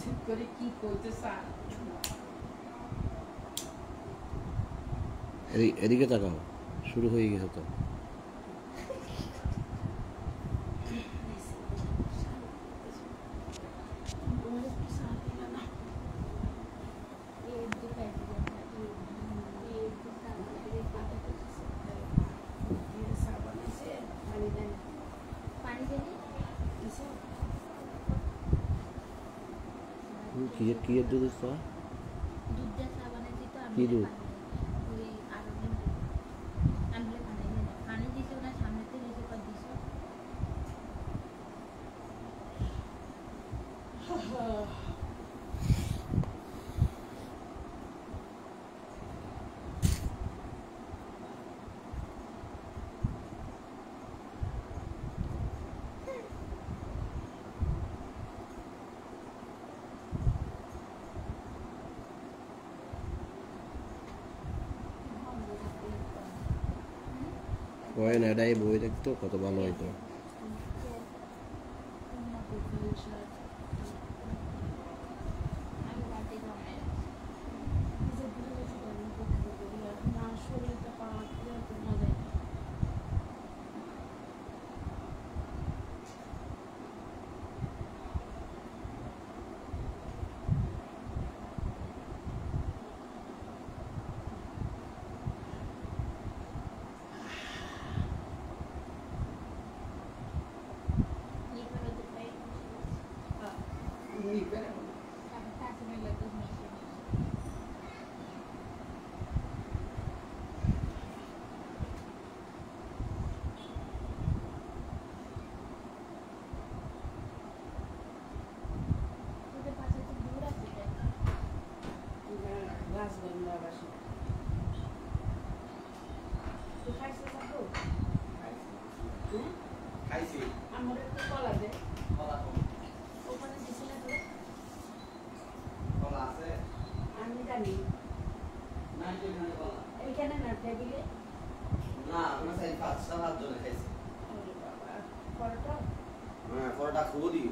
চিৎ করে কি কইতে চায়। এদিকে তাকাও, শুরু হয়ে গেছে তো। কি দুধ চা? কি দুধ? হয় না, এটাই বই দেখতো কত ভালো হইতো। আমার একটু কলা দে, ওখানে দিছিলে তো আমি জানি এইখানে না টেবিলে পরোটা পরোটা খুব দিই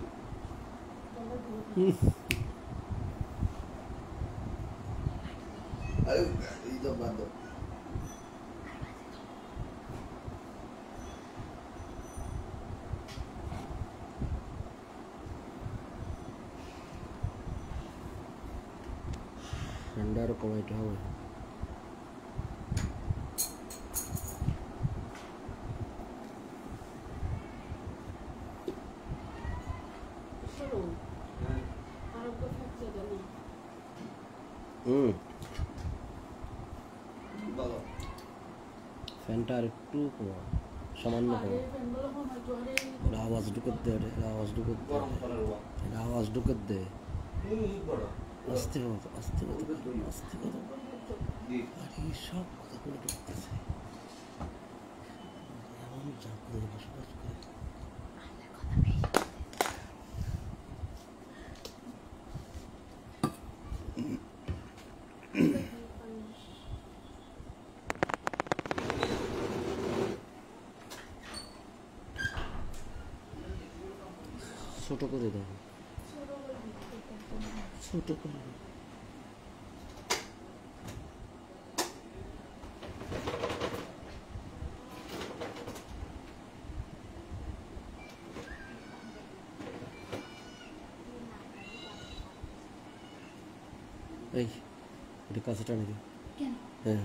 এই তো বাদ দাও। ঠান্ডা আরো কমাইতে হবে। ফ্যানটা আর একটু কমাও, সামান্য কমাও। আওয়াজ ঢুকত দে, আওয়াজ ঢুকত দে, আওয়াজ ঢুকত দে। আস্তে কথা, আস্তে কথা, আস্তে কথা। আরে সব কথা করে ঢুকতেছে, এমন চাপ করে বসবাস করে। ছোট করে দাও, ছোট করে দাও। এই এটা কাছে টানে দিও। হ্যাঁ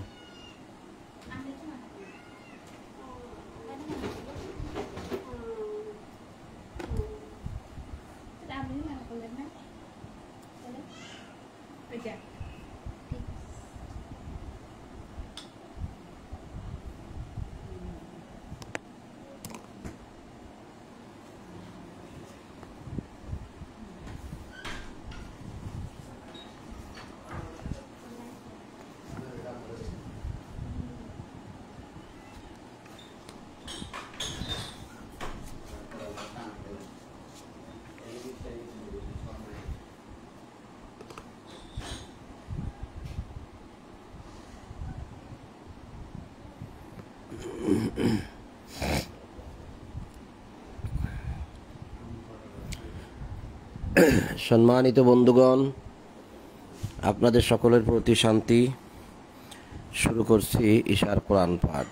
সম্মানিত বন্ধুগণ, আপনাদের সকলের প্রতি শান্তি। শুরু করছি ঈশার কোরআন পাঠ।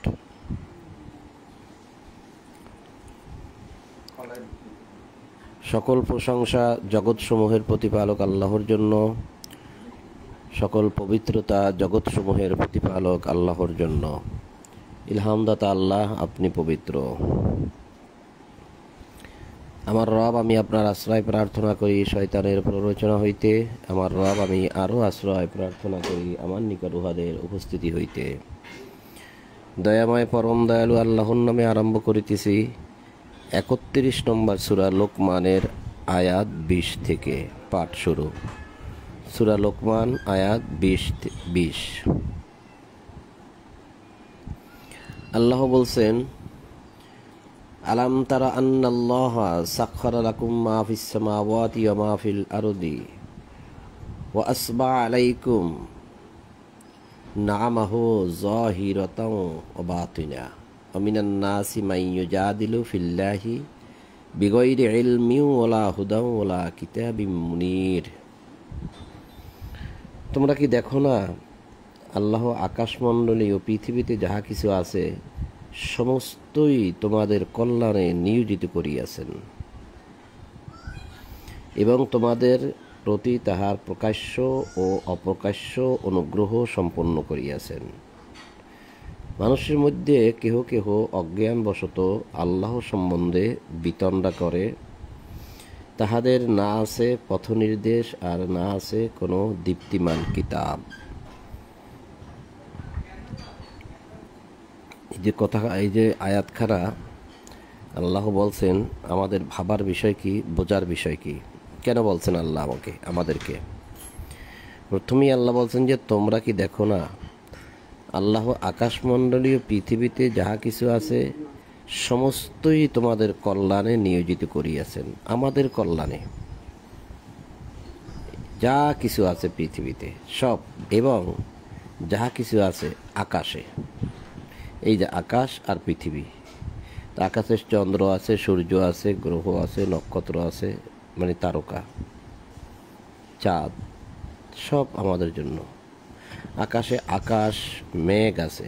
সকল প্রশংসা জগৎসমূহের প্রতিপালক আল্লাহর জন্য, সকল পবিত্রতা জগৎসমূহের প্রতিপালক আল্লাহর জন্য। ইলহামদাতা আল্লাহ, আপনি পবিত্র। আমার রব, আমি আপনার আশ্রয় প্রার্থনা করি শয়তানের প্ররোচনা হইতে। আমার রব, আমি আরও আশ্রয় প্রার্থনা করি আমার নিকট উহাদের উপস্থিতি হইতে। দয়াময় পরম দয়ালু আল্লাহর নামে আরম্ভ করিতেছি 31 নম্বর সূরা লোকমানের আয়াত 20 থেকে পাঠ শুরু। সূরা লোকমান আয়াত 20। আল্লাহ বলছেন, আলাম তারা আন্নাল্লাহা সাখখারা লাকুম মা ফিস সামাওয়াতি ওয়া মা ফিল আরদি ওয়া আসবা আলাইকুম না'মাহু যাহিরাতাও ওয়া বাতিনা ওয়া মিনান নাসি মান ইউজাদিলু ফিল্লাহি বিগাইরি ইলমিন ওয়ালা হুদাও ওয়ালা কিতাবিম মুনির। তোমরা কি দেখো না, আল্লাহ আকাশমণ্ডলী ও পৃথিবীতে যাহা কিছু আছে সমস্তই তোমাদের কল্যাণে নিয়োজিত করিয়াছেন এবং তোমাদের প্রতি তাহার প্রকাশ্য ও অপ্রকাশ্য অনুগ্রহ সম্পন্ন করিয়াছেন। মানুষের মধ্যে কেহ কেহ অজ্ঞানবশত আল্লাহ সম্বন্ধে বিতণ্ডা করে। তাহাদের না আছে পথনির্দেশ আর না আছে কোনো দীপ্তিমান কিতাব। এই যে আয়াতখানা আল্লাহ বলছেন, আমাদের ভাবার বিষয় কি, বোঝার বিষয় কি। কেন বলছেন আল্লাহ আমাদেরকে? প্রথমেই আল্লাহ বলছেন যে তোমরা কি দেখো না, আল্লাহ আকাশমণ্ডলীয় পৃথিবীতে যাহা কিছু আছে সমস্তই তোমাদের কল্যাণে নিয়োজিত করিয়াছেন। আমাদের কল্যাণে যা কিছু আছে পৃথিবীতে সব, এবং যাহা কিছু আছে আকাশে, এই যে আকাশ আর পৃথিবী, আকাশে চন্দ্র আছে, সূর্য আছে, গ্রহ আছে, নক্ষত্র আছে, মানে তারকা, চাঁদ, সব আমাদের জন্য। আকাশে আকাশ, মেঘ আছে,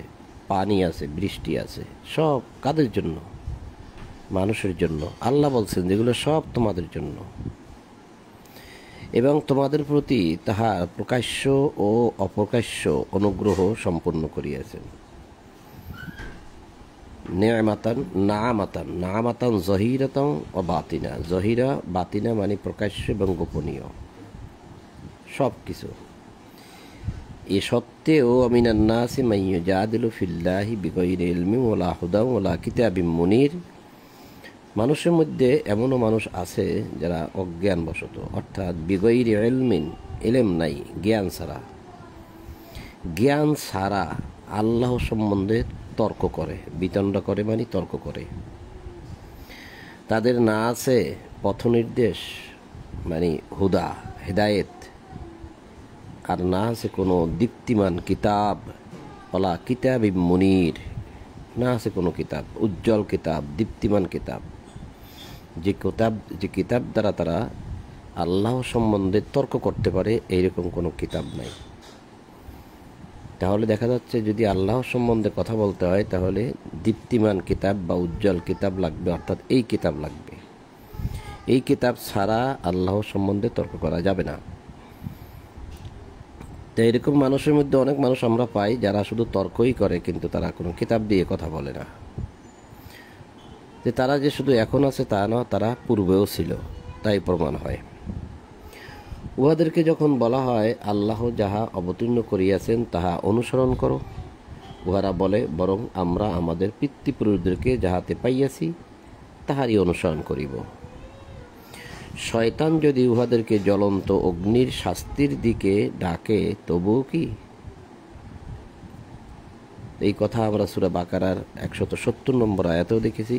পানি আছে, বৃষ্টি আছে, সব কাদের জন্য? মানুষের জন্য। আল্লাহ বলছেন যেগুলো সব তোমাদের জন্য এবং তোমাদের প্রতি তাহার প্রকাশ্য ও অপ্রকাশ্য অনুগ্রহ সম্পন্ন করিয়াছেন। নামাতান জহিরাতাও ও বাতিনা। জহিরা বাতিনা মানে প্রকাশ্য এবং গোপনীয় সব কিছু। এ সত্ত্বেও মিনান নাসি মান ইউজাদিলু ফিল্লাহি বিগাইরি ইলমিন ওয়ালা হুদাও ওয়ালা কিতাবিম মুনির। মানুষের মধ্যে এমনও মানুষ আছে যারা অজ্ঞানবশত, অর্থাৎ বিগাইরি ইলমিন, ইলম নাই, জ্ঞান ছাড়া আল্লাহ সম্বন্ধে তর্ক করে, বিতণ্ডা করে, মানে তর্ক করে। তাদের না আছে পথনির্দেশ মানে হুদা, হেদায়েত, আর না আছে কোনো দীপ্তিমান কিতাব, ওয়ালা কিতাবিম মুনির, না আছে কোনো কিতাব, উজ্জ্বল কিতাব, দীপ্তিমান কিতাব, যে কিতাব দ্বারা তারা আল্লাহ সম্বন্ধে তর্ক করতে পারে, এইরকম কোনো কিতাব নাই। তাহলে দেখা যাচ্ছে যদি আল্লাহ সম্বন্ধে কথা বলতে হয় তাহলে দীপ্তিমান কিতাব বা উজ্জ্বল কিতাব লাগবে, অর্থাৎ এই কিতাব লাগবে। এই কিতাব ছাড়া আল্লাহ সম্বন্ধে তর্ক করা যাবে না। তো এরকম মানুষের মধ্যে অনেক মানুষ আমরা পাই যারা শুধু তর্কই করে, কিন্তু তারা কোনো কিতাব দিয়ে কথা বলে না। যে তারা যে শুধু এখন আছে তা না, তারা পূর্বেও ছিল, তাই প্রমাণ হয়। উহাদেরকে যখন বলা হয় আল্লাহ যাহা অবতীর্ণ করিয়াছেন তাহা অনুসরণ করো, উহারা বলে বরং আমরা আমাদের পিতৃপুরুষদেরকে যাহাতে পাইয়াছি তাহারই অনুসরণ করিব। শয়তান যদি উহাদেরকে জ্বলন্ত অগ্নির শাস্তির দিকে ডাকে তবুও কি? এই কথা আমরা সূরা বাকারার 170 নম্বর আয়াতেও দেখেছি।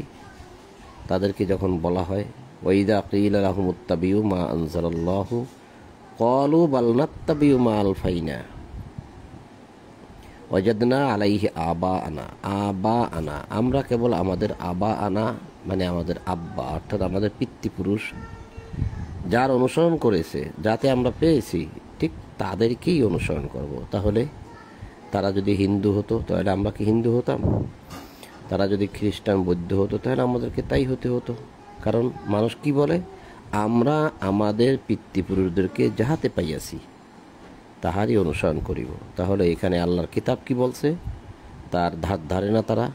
তাদেরকে যখন বলা হয় ওয়াইদা কিলা লাহুমুত্তাবিউ মা আনজালাল্লাহু ক্বালু বাল নাত্তাবিউ মা আলফাইনা ওয়াজাদনা আলাইহি আবা আনা, আমরা কেবল আমাদের আবা আনা মানে আমাদের আব্বা অর্থাৎ আমাদের পিতৃপুরুষ যার অনুসরণ করেছে, যাতে আমরা পেয়েছি, ঠিক তাদেরকেই অনুসরণ করব। তাহলে তারা যদি হিন্দু হতো তাহলে আমরা কি হিন্দু হতাম? তারা যদি খ্রিস্টান বৌদ্ধ হতো তাহলে আমাদেরকে তাই হতে হতো। কারণ মানুষ কি বলে, আমরা আমাদের পিতৃপুরুষদেরকে যাহাতে পাইয়াছি তাহারই অনুসরণ করিব। তাহলে এখানে আল্লাহর কিতাব কি বলছে তার ধার ধারে না, তারা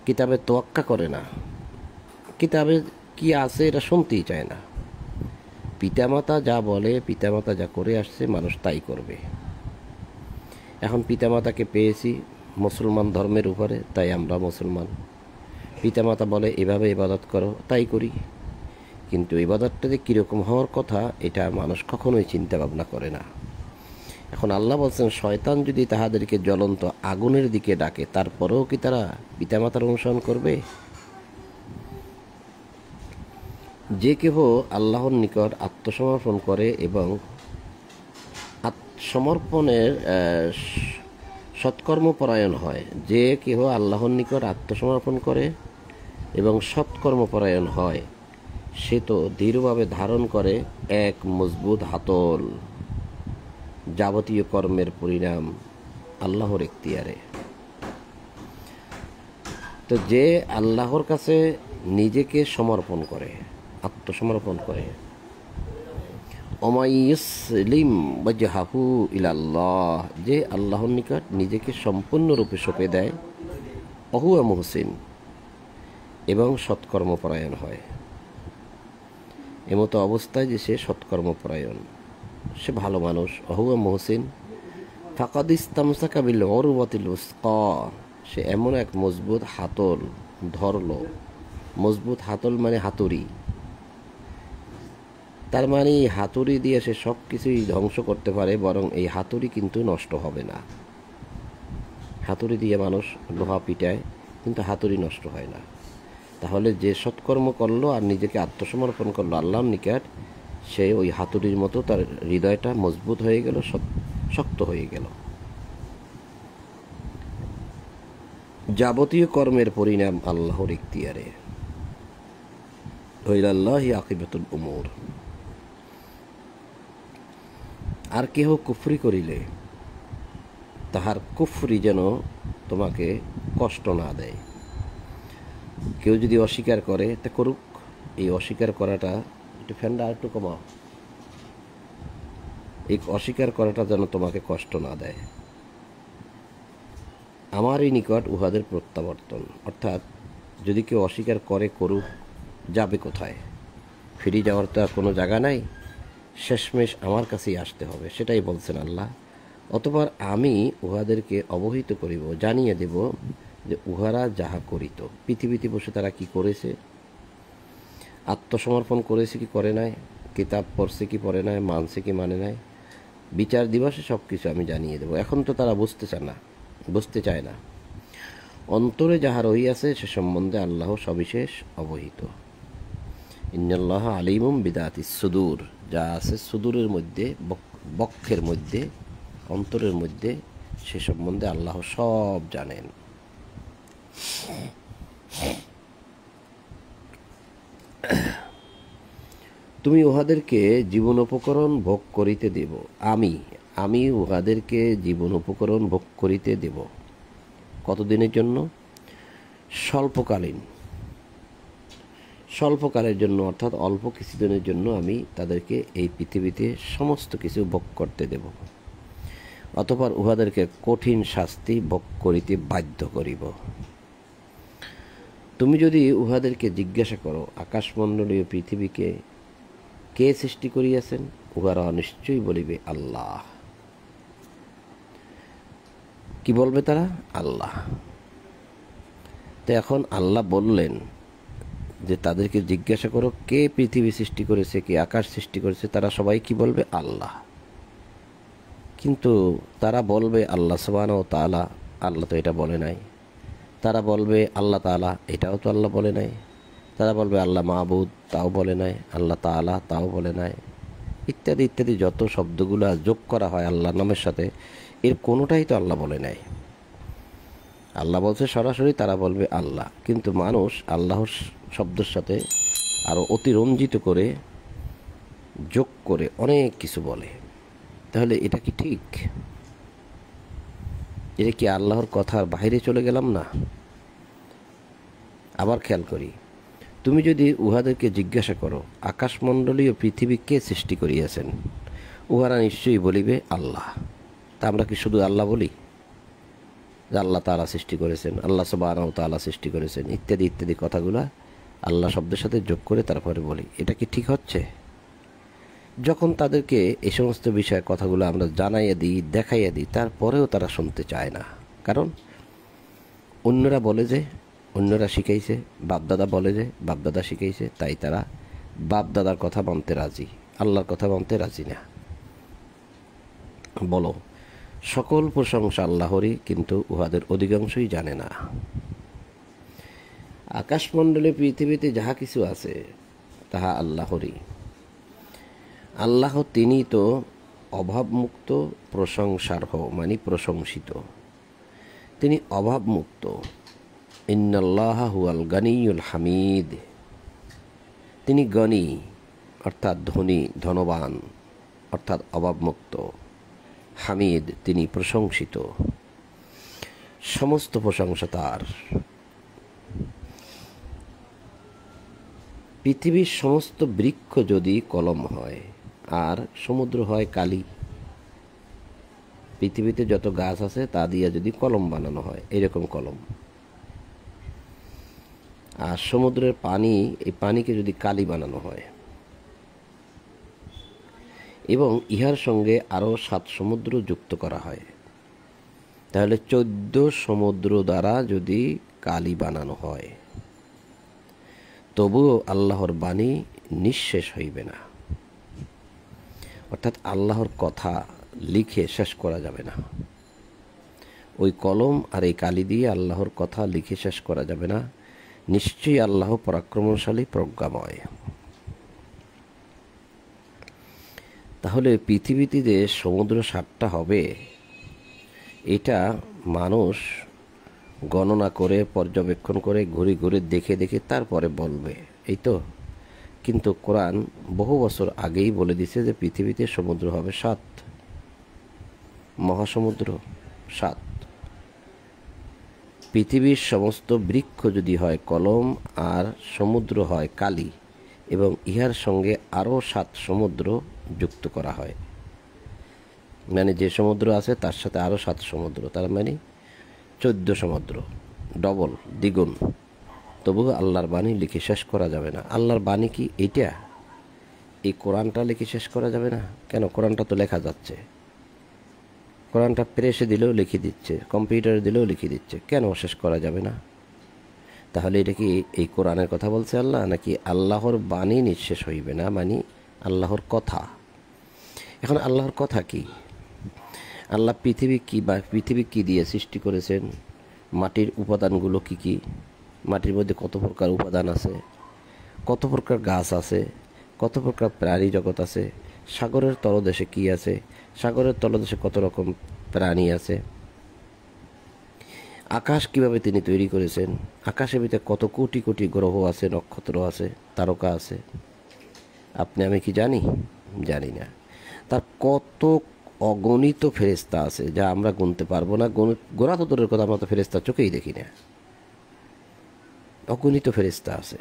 কিতাবের তোয়াক্কা করে না, কিতাবে কি আছে এটা শুনতেই চায় না। পিতামাতা যা বলে, পিতামাতা যা করে আসছে, মানুষ তাই করবে। এখন পিতামাতাকে পেয়েছি মুসলমান ধর্মের উপরে, তাই আমরা মুসলমান। পিতামাতা বলে এভাবে ইবাদত করো, তাই করি। কিন্তু ইবাদতটা যে কীরকম হওয়ার কথা এটা মানুষ কখনোই চিন্তা ভাবনা করে না। এখন আল্লাহ বলছেন, শয়তান যদি তাহাদেরকে জ্বলন্ত আগুনের দিকে ডাকে, তারপরেও কি তারা পিতামাতার অনুসরণ করবে? যে কেহ আল্লাহর নিকট আত্মসমর্পণ করে এবং সমর্পণের সৎকর্মপরায়ণ হয়, যে কেহ আল্লাহর নিকট আত্মসমর্পণ করে এবং সৎকর্মপরায়ণ হয়, সে তো দৃঢ়ভাবে ধারণ করে এক মজবুত হাতল। যাবতীয় কর্মের পরিণাম আল্লাহর এখতিয়ারে। তো যে আল্লাহর কাছে নিজেকে সমর্পণ করে, আত্মসমর্পণ করে, ওমাইয়ুসলিম ওয়াজহাহু ইলাল্লাহ, যে আল্লাহর নিকট নিজেকে সম্পূর্ণরূপে সঁপে দেয়, অহুয়া মুহসিন, এবং সৎকর্মপরায়ণ হয়। এমতো অবস্থায় যে সে সৎকর্মপরায়ণ, সে ভালো মানুষ। অহুয়া মুহসিন ফাকাদ ইসতামসাকা বিল উরওয়াতিল উসকা, সে এমন এক মজবুত হাতল ধরল। মজবুত হাতল মানে হাতুড়ি, তার মানে হাতুড়ি দিয়ে সে সব কিছুই ধ্বংস করতে পারে, বরং এই হাতুড়ি কিন্তু নষ্ট হবে না। হাতুড়ি দিয়ে মানুষ লোহা পিটায়, কিন্তু হাতুড়ি নষ্ট হয় না। তাহলে যে সৎকর্ম করলো আর নিজেকে আত্মসমর্পণ করলো আল্লাহর নিকট, সে ওই হাতুড়ির মতো তার হৃদয়টা মজবুত হয়ে গেল, শক্ত হয়ে গেল। যাবতীয় কর্মের পরিণাম আল্লাহর ইখতিয়ারে। ইলাল্লাহি আকিবাতুল উমুর। আর কেহ কুফরি করিলে তাহার কুফরি যেন তোমাকে কষ্ট না দেয়। কেউ যদি অস্বীকার করে তা করুক, এই অস্বীকার করাটা, একটু ফ্যানটা একটু কমাও, এই অস্বীকার করাটা যেন তোমাকে কষ্ট না দেয়। আমারই নিকট উহাদের প্রত্যাবর্তন, অর্থাৎ যদি কেউ অস্বীকার করে করুক, যাবে কোথায়? ফিরে যাওয়ার তো আর কোনো জায়গা নাই, শেষমেশ আমার কাছেই আসতে হবে, সেটাই বলছেন আল্লাহ। অতঃপর আমি উহাদেরকে অবহিত করিব, জানিয়ে দেব যে উহারা যাহা করিত। পৃথিবীতে বসে তারা কি করেছে, আত্মসমর্পণ করেছে কি করে নাই, কিতাব পড়ছে কি পড়ে নাই, মানছে কি মানে নাই, বিচার দিবসে সব কিছু আমি জানিয়ে দেব। এখন তো তারা বুঝতে চায় না। অন্তরে যাহা রহিয়াছে সে সম্বন্ধে আল্লাহ সবিশেষ অবহিত। ইন্নাল্লাহ আলিমুম বিদাতিস সুদূর, যা আছে সুদূরের মধ্যে, বক্ষের মধ্যে, অন্তরের মধ্যে, সে সম্বন্ধে আল্লাহ সব জানেন। তুমি উহাদেরকে জীবন উপকরণ ভোগ করিতে দেব, আমি উহাদেরকে জীবন উপকরণ ভোগ করিতে দেব। কতদিনের জন্য? স্বল্পকালের জন্য, অর্থাৎ অল্প কিছুদিনের জন্য আমি তাদেরকে এই পৃথিবীতে সমস্ত কিছু ভোগ করতে দেব। অতঃপর উহাদেরকে কঠিন শাস্তি ভোগ করিতে বাধ্য করিব। তুমি যদি উহাদেরকে জিজ্ঞাসা করো, আকাশমণ্ডলীয় পৃথিবীকে কে সৃষ্টি করিয়াছেন, উহারা নিশ্চয়ই বলিবে আল্লাহ। কি বলবে তারা? আল্লাহ। তো এখন আল্লাহ বললেন যে তাদেরকে জিজ্ঞাসা করো কে পৃথিবী সৃষ্টি করেছে, কে আকাশ সৃষ্টি করেছে, তারা সবাই কি বলবে? আল্লাহ। কিন্তু তারা বলবে আল্লাহ সুবহানাহু ওয়া তাআলা, আল্লাহ তো এটা বলে নাই। তারা বলবে আল্লাহ তাআলা, এটাও তো আল্লাহ বলে নাই। তারা বলবে আল্লাহ মাবুদ, তাও বলে নাই। আল্লাহ তাআলা, তাও বলে নাই। ইত্যাদি ইত্যাদি যত শব্দগুলো যোগ করা হয় আল্লাহর নামের সাথে, এর কোনোটাই তো আল্লাহ বলে নাই। আল্লাহ বলছে সরাসরি, তারা বলবে আল্লাহ। কিন্তু মানুষ আল্লাহর শব্দের সাথে আরও অতিরঞ্জিত করে যোগ করে অনেক কিছু বলে, তাহলে এটা কি ঠিক? এটা কি আল্লাহর কথার বাইরে চলে গেলাম না? আবার খেয়াল করি, তুমি যদি উহাদেরকে জিজ্ঞাসা করো আকাশমণ্ডলীয় পৃথিবী কে সৃষ্টি করিয়াছেন, উহারা নিশ্চয়ই বলিবে আল্লাহ। তা আমরা কি শুধু আল্লাহ বলি যে আল্লাহ তাআলা সৃষ্টি করেছেন, আল্লাহ সুবহানাহু ওয়া তাআলা সৃষ্টি করেছেন, ইত্যাদি ইত্যাদি কথাগুলা আল্লাহ শব্দের সাথে যোগ করে তারপরে বলি? এটা কি ঠিক হচ্ছে? যখন তাদেরকে এই সমস্ত বিষয়ে কথাগুলো আমরা জানাইয়া দিই, দেখাইয়া দিই, তারপরেও তারা শুনতে চায় না। কারণ অন্যরা বলে যে অন্যরা শিখাইছে, বাপদাদা বলে যে বাপদাদা শিখাইছে, তাই তারা বাপদাদার কথা মানতে রাজি, আল্লাহর কথা মানতে রাজি না। বলো, সকল প্রশংসা আল্লাহরই, কিন্তু উহাদের অধিকাংশই জানে না। আকাশমণ্ডলে পৃথিবীতে যাহা কিছু আছে তাহা আল্লাহরই। আল্লাহ তিনি তো অভাবমুক্ত, প্রশংসার্হ মানে প্রশংসিত, তিনি অভাবমুক্ত। ইন্নাল্লাহা হুয়াল গানিয়ুল হামিদ, তিনি গনি অর্থাৎ ধনী, ধনবান অর্থাৎ অভাবমুক্ত। হামিদ তিনি প্রশংসিত, সমস্ত প্রশংসা তার। পৃথিবীর সমস্ত বৃক্ষ যদি কলম হয় আর সমুদ্র হয় কালি, পৃথিবীতে যত গাছ আছে তা দিয়ে যদি কলম বানানো হয়, এরকম কলম, আর সমুদ্রের পানি, এই পানিকে যদি কালি বানানো হয় এবং ইহার সঙ্গে আরও 7 সমুদ্র যুক্ত করা হয়, তাহলে 14 সমুদ্র দ্বারা যদি কালি বানানো হয়, তবুও আল্লাহর বাণী নিঃশেষ হইবে না। অর্থাৎ আল্লাহর কথা লিখে শেষ করা যাবে না। ওই কলম আর এই কালি দিয়ে আল্লাহর কথা লিখে শেষ করা যাবে না। নিশ্চয়ই আল্লাহ পরাক্রমশালী, প্রজ্ঞাময়। তাহলে পৃথিবীতে যে সমুদ্র 7টা হবে, এটা মানুষ গণনা করে, পর্যবেক্ষণ করে, ঘুরে ঘুরে দেখে দেখে তারপরে বলবে, এই তো। কিন্তু কোরআন বহু বছর আগেই বলে দিছে যে পৃথিবীতে সমুদ্র হবে 7, মহাসমুদ্র 7। পৃথিবীর সমস্ত বৃক্ষ যদি হয় কলম আর সমুদ্র হয় কালি, এবং ইহার সঙ্গে আরও 7 সমুদ্র যুক্ত করা হয়, মানে যে সমুদ্র আছে তার সাথে আরও 7 সমুদ্র, তার মানে 14 সমুদ্র, ডবল, দ্বিগুণ, তবু আল্লাহর বাণী লিখে শেষ করা যাবে না। আল্লাহর বাণী কি এইটা? এই কোরআনটা লিখে শেষ করা যাবে না কেন? কোরআনটা তো লেখা যাচ্ছে, কোরআনটা প্রেসে দিলেও লিখে দিচ্ছে, কম্পিউটারে দিলেও লিখে দিচ্ছে, কেন শেষ করা যাবে না? তাহলে এটা কি এই কোরআনের কথা বলছে আল্লাহ, নাকি আল্লাহর বাণী নিঃশেষ হইবে না মানে আল্লাহর কথা? এখন আল্লাহর কথা কি? আল্লাহ পৃথিবী কি দিয়ে সৃষ্টি করেছেন, মাটির উপাদানগুলো কি কি, মাটির মধ্যে কত প্রকার উপাদান আছে, কত প্রকার গাছ আছে, কত প্রকার প্রাণী জগৎ আছে, সাগরের তলদেশে কি আছে, সাগরের তলদেশে কত রকম প্রাণী আছে, আকাশ কিভাবে তিনি তৈরি করেছেন, আকাশের ভিতরে কত কোটি কোটি গ্রহ আছে, নক্ষত্র আছে, তারকা আছে, আপনি আমি কি জানি? জানি না। তার কত অগণিত ফেরেশতা আছে যা আমরা গুনতে পারবো না, গোনা তো দূরের কথা, আমরা তো ফেরেশতা চোখেই দেখি না, অগণিত ফেরেশতা আছে।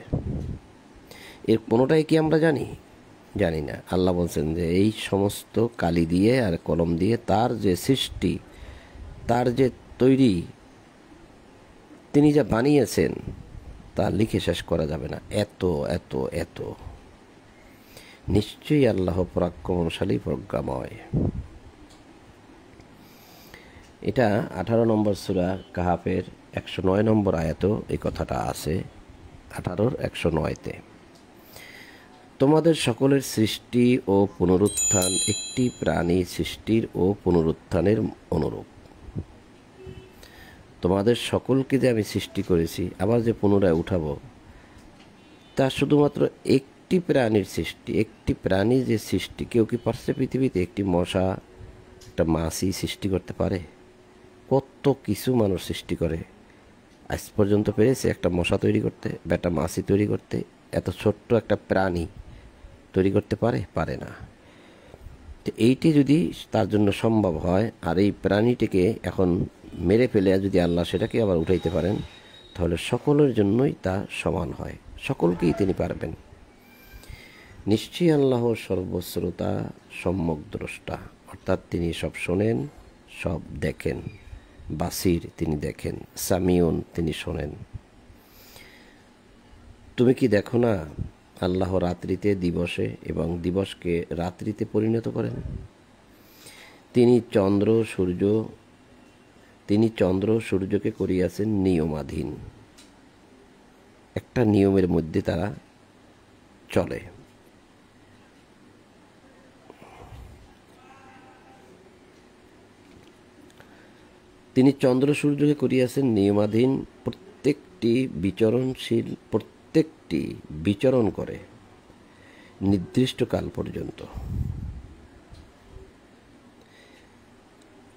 এর কোনোটাই কি আমরা জানি? জানি না। আল্লাহ বলছেন যে এই সমস্ত কালি দিয়ে আর কলম দিয়ে তার যে সৃষ্টি, তার যে তৈরি, তিনি যা বানিয়েছেন তা লিখে শেষ করা যাবে না। এত এত এত, নিশ্চয়ই আল্লাহ পরাক্রমশালী, প্রজ্ঞাময়। এটা 18 নম্বর সূরা কাহাফের 109 নম্বর আয়াতেও এই কথাটা আছে, 18-র 109-তে। তোমাদের সকলের সৃষ্টি ও পুনরুত্থান একটি প্রাণী সৃষ্টির ও পুনরুত্থানের অনুরূপ। তোমাদের সকলকে যে আমি সৃষ্টি করেছি, আবার যে পুনরায় উঠাবো, তা শুধুমাত্র একটি প্রাণীর সৃষ্টি। একটি প্রাণী যে সৃষ্টি, কেউ কি পারছে পৃথিবীতে একটি মশা, একটা মাছি সৃষ্টি করতে পারে? কত কিছু মানুষ সৃষ্টি করে, আজ পর্যন্ত পেরেছে একটা মশা তৈরি করতে বা একটা মাছি তৈরি করতে? এত ছোট্ট একটা প্রাণী তৈরি করতে পারে? পারে না। তো এইটি যদি তার জন্য সম্ভব হয়, আর এই প্রাণীটিকে এখন মেরে ফেলে যদি আল্লাহ সেটাকে আবার উঠাইতে পারেন, তাহলে সকলের জন্যই তা সমান হয়, সকলকেই তিনি পারবেন। নিশ্চয়ই আল্লাহ সর্বশ্রোতা, সম্যক দ্রষ্টা, অর্থাৎ তিনি সব শোনেন, সব দেখেন। বাসির, তিনি দেখেন। সামিউন, তিনি শোনেন। তুমি কি দেখো না আল্লাহ রাত্রিতে দিবসে এবং দিবসকে রাত্রিতে পরিণত করেন? তিনি চন্দ্র সূর্যকে করিয়াছেন নিয়মাধীন, একটা নিয়মের মধ্যে তারা চলে। তিনি চন্দ্র সূর্যকে করিয়াছেন নিয়মাধীন, প্রত্যেকটি বিচরণ করে নির্দিষ্ট কাল পর্যন্ত।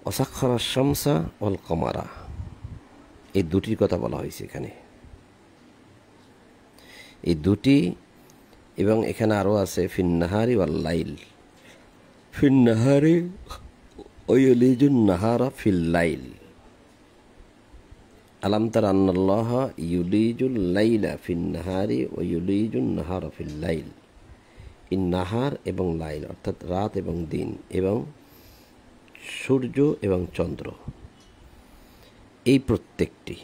অসাক্ষরা শামসা ওয়াল কমারা, এই দুটির কথা বলা হয়েছে এখানে, এই দুটি। এবং এখানে আরও আছে ফিন্নাহারি ওয়াল লাইল, ফিন্নাহারি ওয়াইলিজুন নাহারা ফিল লাইল। আলাম তারা আন্নাল্লাহ ইউলিজুল লাইলা ফিন্নাহারি ওয়া ইউলিজুন নাহারা ফিল লাইল। এই নাহার এবং লাইল অর্থাৎ রাত এবং দিন, এবং সূর্য এবং চন্দ্র, এই প্রত্যেকটি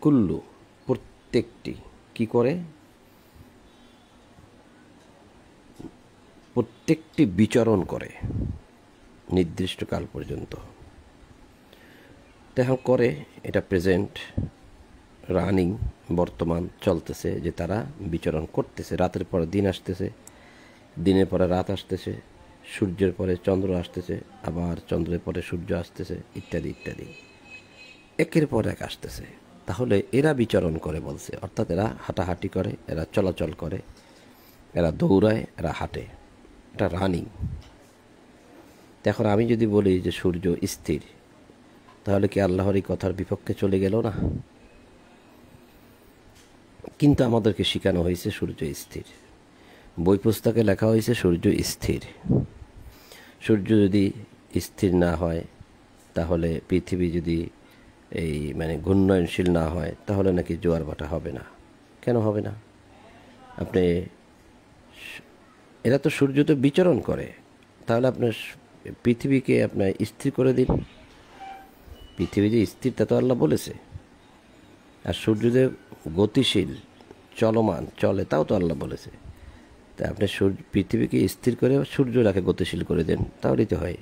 কুল্লু, প্রত্যেকটি কি করে? প্রত্যেকটি বিচরণ করে নির্দিষ্ট কাল পর্যন্ত। এখন করে, এটা প্রেজেন্ট, রানিং, বর্তমান চলতেছে, যে তারা বিচরণ করতেছে। রাতের পরে দিন আসতেছে, দিনের পরে রাত আসতেছে, সূর্যের পরে চন্দ্র আসতেছে, আবার চন্দ্রের পরে সূর্য আসতেছে, ইত্যাদি ইত্যাদি, একের পর এক আসতেছে। তাহলে এরা বিচরণ করে বলছে, অর্থাৎ এরা হাঁটাহাঁটি করে, এরা চলাচল করে, এরা দৌড়ায়, এরা হাঁটে, এটা রানিং। এখন আমি যদি বলি যে সূর্য স্থির, তাহলে কি আল্লাহর এই কথার বিপক্ষে চলে গেল না? কিন্তু আমাদেরকে শেখানো হয়েছে সূর্য স্থির, বই পুস্তকে লেখা হয়েছে সূর্য স্থির। সূর্য যদি স্থির না হয়, তাহলে পৃথিবী যদি ঘূর্ণয়নশীল না হয়, তাহলে নাকি জোয়ার ভাটা হবে না। কেন হবে না? এরা তো সূর্য তো বিচরণ করে, তাহলে আপনার পৃথিবীকে আপনার স্থির করে দিন। পৃথিবী যে স্থির তা তো আল্লাহ বলেছে, আর সূর্য যে গতিশীল, চলমান, চলে, তাও তো আল্লাহ বলেছে। তা আপনি পৃথিবীকে স্থির করে সূর্যটাকে গতিশীল করে দেন, তাহলেই তো হয়।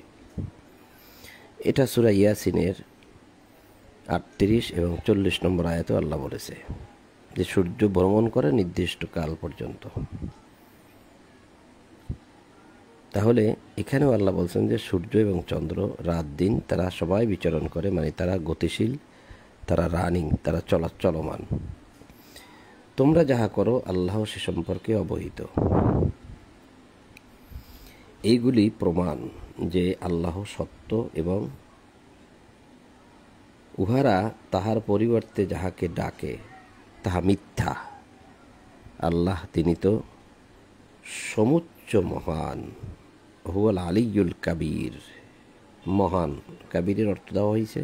এটা সূরা ইয়াসিনের 38 এবং 40 নম্বর আয়াতে আল্লাহ বলেছে যে সূর্য ভ্রমণ করে নির্দিষ্ট কাল পর্যন্ত। তাহলে এখানেও আল্লাহ বলছেন যে সূর্য এবং চন্দ্র, রাত দিন, তারা সবাই বিচরণ করে, মানে তারা গতিশীল, তারা রানিং, তারা চলমান। তোমরা যাহা করো আল্লাহ সে সম্পর্কে অবহিত। এইগুলি প্রমাণ যে আল্লাহ সত্য এবং উহারা তাহার পরিবর্তে যাহাকে ডাকে তাহা মিথ্যা। আল্লাহ তিনি তো সমুচ্চ মহান, হুয়াল আলিয়ুল কাবীর, মহান। কাবীরের অর্থ দেওয়া হয়েছে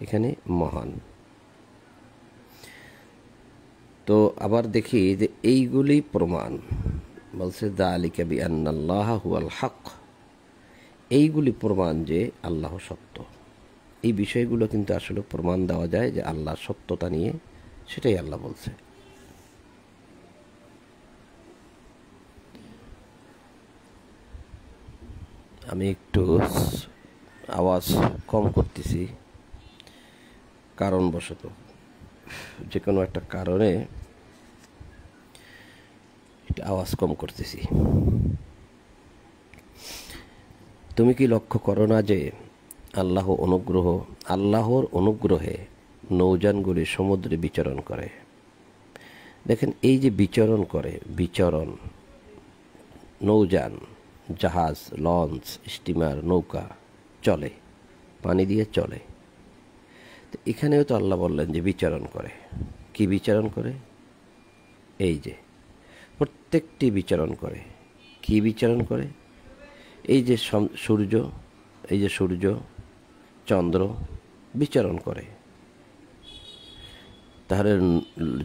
এখানে মহান। তো আবার দেখি যে এইগুলি প্রমাণ, বলছে যালিকা বিআন্নাল্লাহা হুয়াল হক, এইগুলি প্রমাণ যে আল্লাহ সত্য। এই বিষয়গুলো কিন্তু আসলে প্রমাণ দেওয়া যায় যে আল্লাহ সত্যতা নিয়ে, সেটাই আল্লাহ বলছে। আমি একটু আওয়াজ কম করতেছি কারণবশত, যে কোনো একটা কারণে একটু আওয়াজ কম করতেছি। তুমি কি লক্ষ্য করো না যে আল্লাহর অনুগ্রহে নৌযানগুলি সমুদ্রে বিচরণ করে? দেখেন, এই যে বিচরণ করে, নৌযান, জাহাজ, লঞ্চ, স্টিমার, নৌকা চলে, পানি দিয়ে চলে। তো এখানেও তো আল্লাহ বললেন যে বিচরণ করে। কি বিচরণ করে? এই যে প্রত্যেকটি বিচরণ করে। কি বিচরণ করে? এই যে সূর্য চন্দ্র বিচরণ করে। তাহলে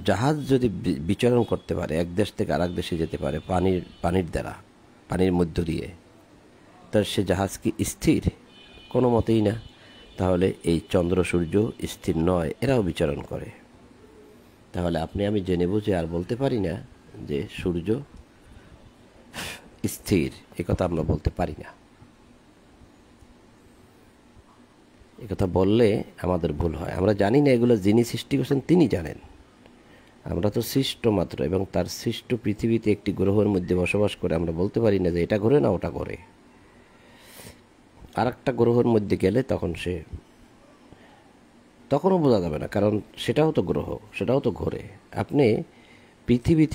জাহাজ যদি বিচরণ করতে পারে, এক দেশ থেকে আরেক দেশে যেতে পারে পানির দ্বারা, পানির মধ্য দিয়ে, তার সে জাহাজ কি স্থির? কোনো মতেই না। তাহলে এই চন্দ্র সূর্য স্থির নয়, এরাও বিচরণ করে। তাহলে আপনি আমি জেনে বুঝে আর বলতে পারি না যে সূর্য স্থির, একথা আমরা বলতে পারি না। একথা বললে আমাদের ভুল হয়। আমরা জানি না এগুলো যিনি সৃষ্টি করছেন তিনি জানেন। আমরা তো সৃষ্ট মাত্র, এবং তার সৃষ্ট পৃথিবীতে একটি গ্রহের মধ্যে বসবাস করে আমরা বলতে পারি না যে এটা ঘোরে না ওটা ঘোরে। আর একটা গ্রহের মধ্যে গেলে তখনও বোঝা যাবে না, কারণ সেটাও তো গ্রহ, সেটাও তো ঘোরে। আপনি পৃথিবী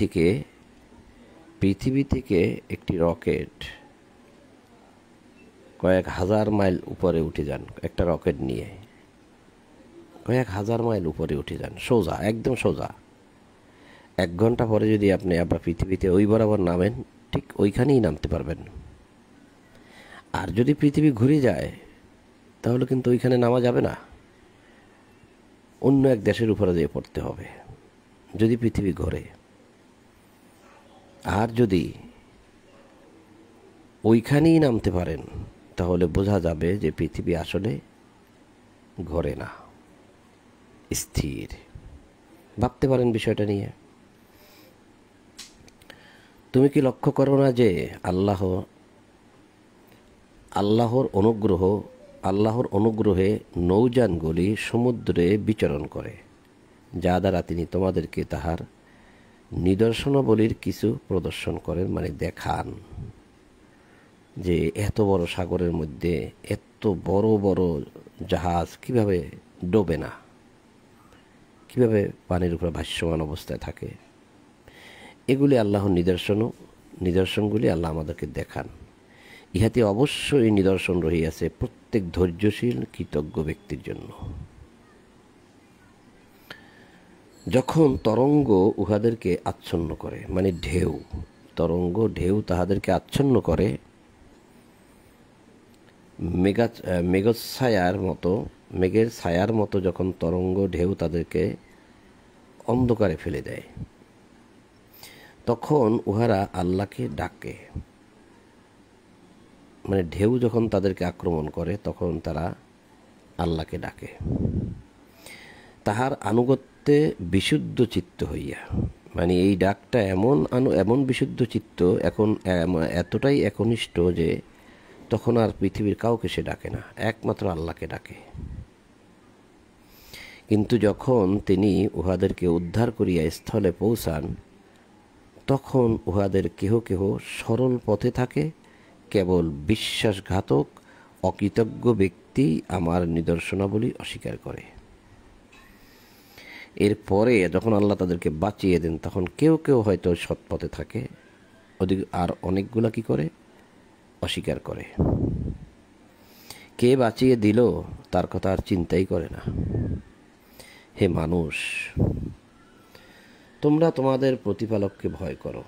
থেকে একটি রকেট কয়েক হাজার মাইল উপরে উঠে যান, একটা রকেট নিয়ে কয়েক হাজার মাইল উপরে উঠে যান, সোজা, একদম সোজা। 1 ঘন্টা পরে যদি আপনি আবার পৃথিবীতে ওই বরাবর নামেন, ঠিক ওইখানেই নামতে পারবেন। আর যদি পৃথিবী ঘুরে যায় তাহলে কিন্তু ওইখানে নামা যাবে না, অন্য এক দেশের উপরে যেয়ে পড়তে হবে যদি পৃথিবী ঘোরে। আর যদি ওইখানেই নামতে পারেন তাহলে বোঝা যাবে যে পৃথিবী আসলে ঘোরে না, স্থির। ভাবতে পারেন বিষয়টা নিয়ে। তুমি কি লক্ষ্য করো না যে আল্লাহর অনুগ্রহে নৌযানগুলি সমুদ্রে বিচরণ করে, যা দ্বারা তিনি তোমাদেরকে তাহার নিদর্শনাবলীর কিছু প্রদর্শন করেন, মানে দেখান যে এত বড় সাগরের মধ্যে এত বড় বড় জাহাজ কিভাবে ডোবে না, কিভাবে পানির উপরে ভাসমান অবস্থায় থাকে। এগুলি আল্লাহর নিদর্শনগুলি আল্লাহ আমাদেরকে দেখান। ইহাতে অবশ্যই নিদর্শন রহিয়াছে প্রত্যেক ধৈর্যশীল কৃতজ্ঞ ব্যক্তির জন্য। যখন তরঙ্গ উহাদেরকে আচ্ছন্ন করে, মানে ঢেউ তাহাদেরকে আচ্ছন্ন করে, মেঘের ছায়ার মতো যখন তরঙ্গ ঢেউ তাদেরকে অন্ধকারে ফেলে দেয়, তখন উহারা আল্লাহকে ডাকে। মানে ঢেউ যখন তাদেরকে আক্রমণ করে তখন তারা আল্লাহকে ডাকে, তাহার আনুগত্যে বিশুদ্ধ চিত্ত হইয়া। মানে এই ডাকটা এমন বিশুদ্ধ চিত্ত, এতটাই একনিষ্ঠ যে তখন আর পৃথিবীর কাউকে সে ডাকে না, একমাত্র আল্লাহকে ডাকে। কিন্তু যখন তিনি উহাদেরকে উদ্ধার করিয়া স্থলে পৌঁছান, তখন উহাদের কেহ কেহ সরল পথে থাকে, কেবল বিশ্বাসঘাতক অকৃতজ্ঞ ব্যক্তি আমার নিদর্শনাবলী অস্বীকার করে। এরপরে যখন আল্লাহ তাদেরকে বাঁচিয়ে দেন, তখন কেউ কেউ হয়তো সৎ পথে থাকে, আর অনেকগুলা কি করে? অস্বীকার করে। কে বাঁচিয়ে দিল তার কথা আর চিন্তাই করে না। হে মানুষ, তোমরা তোমাদের প্রতিপালককে ভয় করো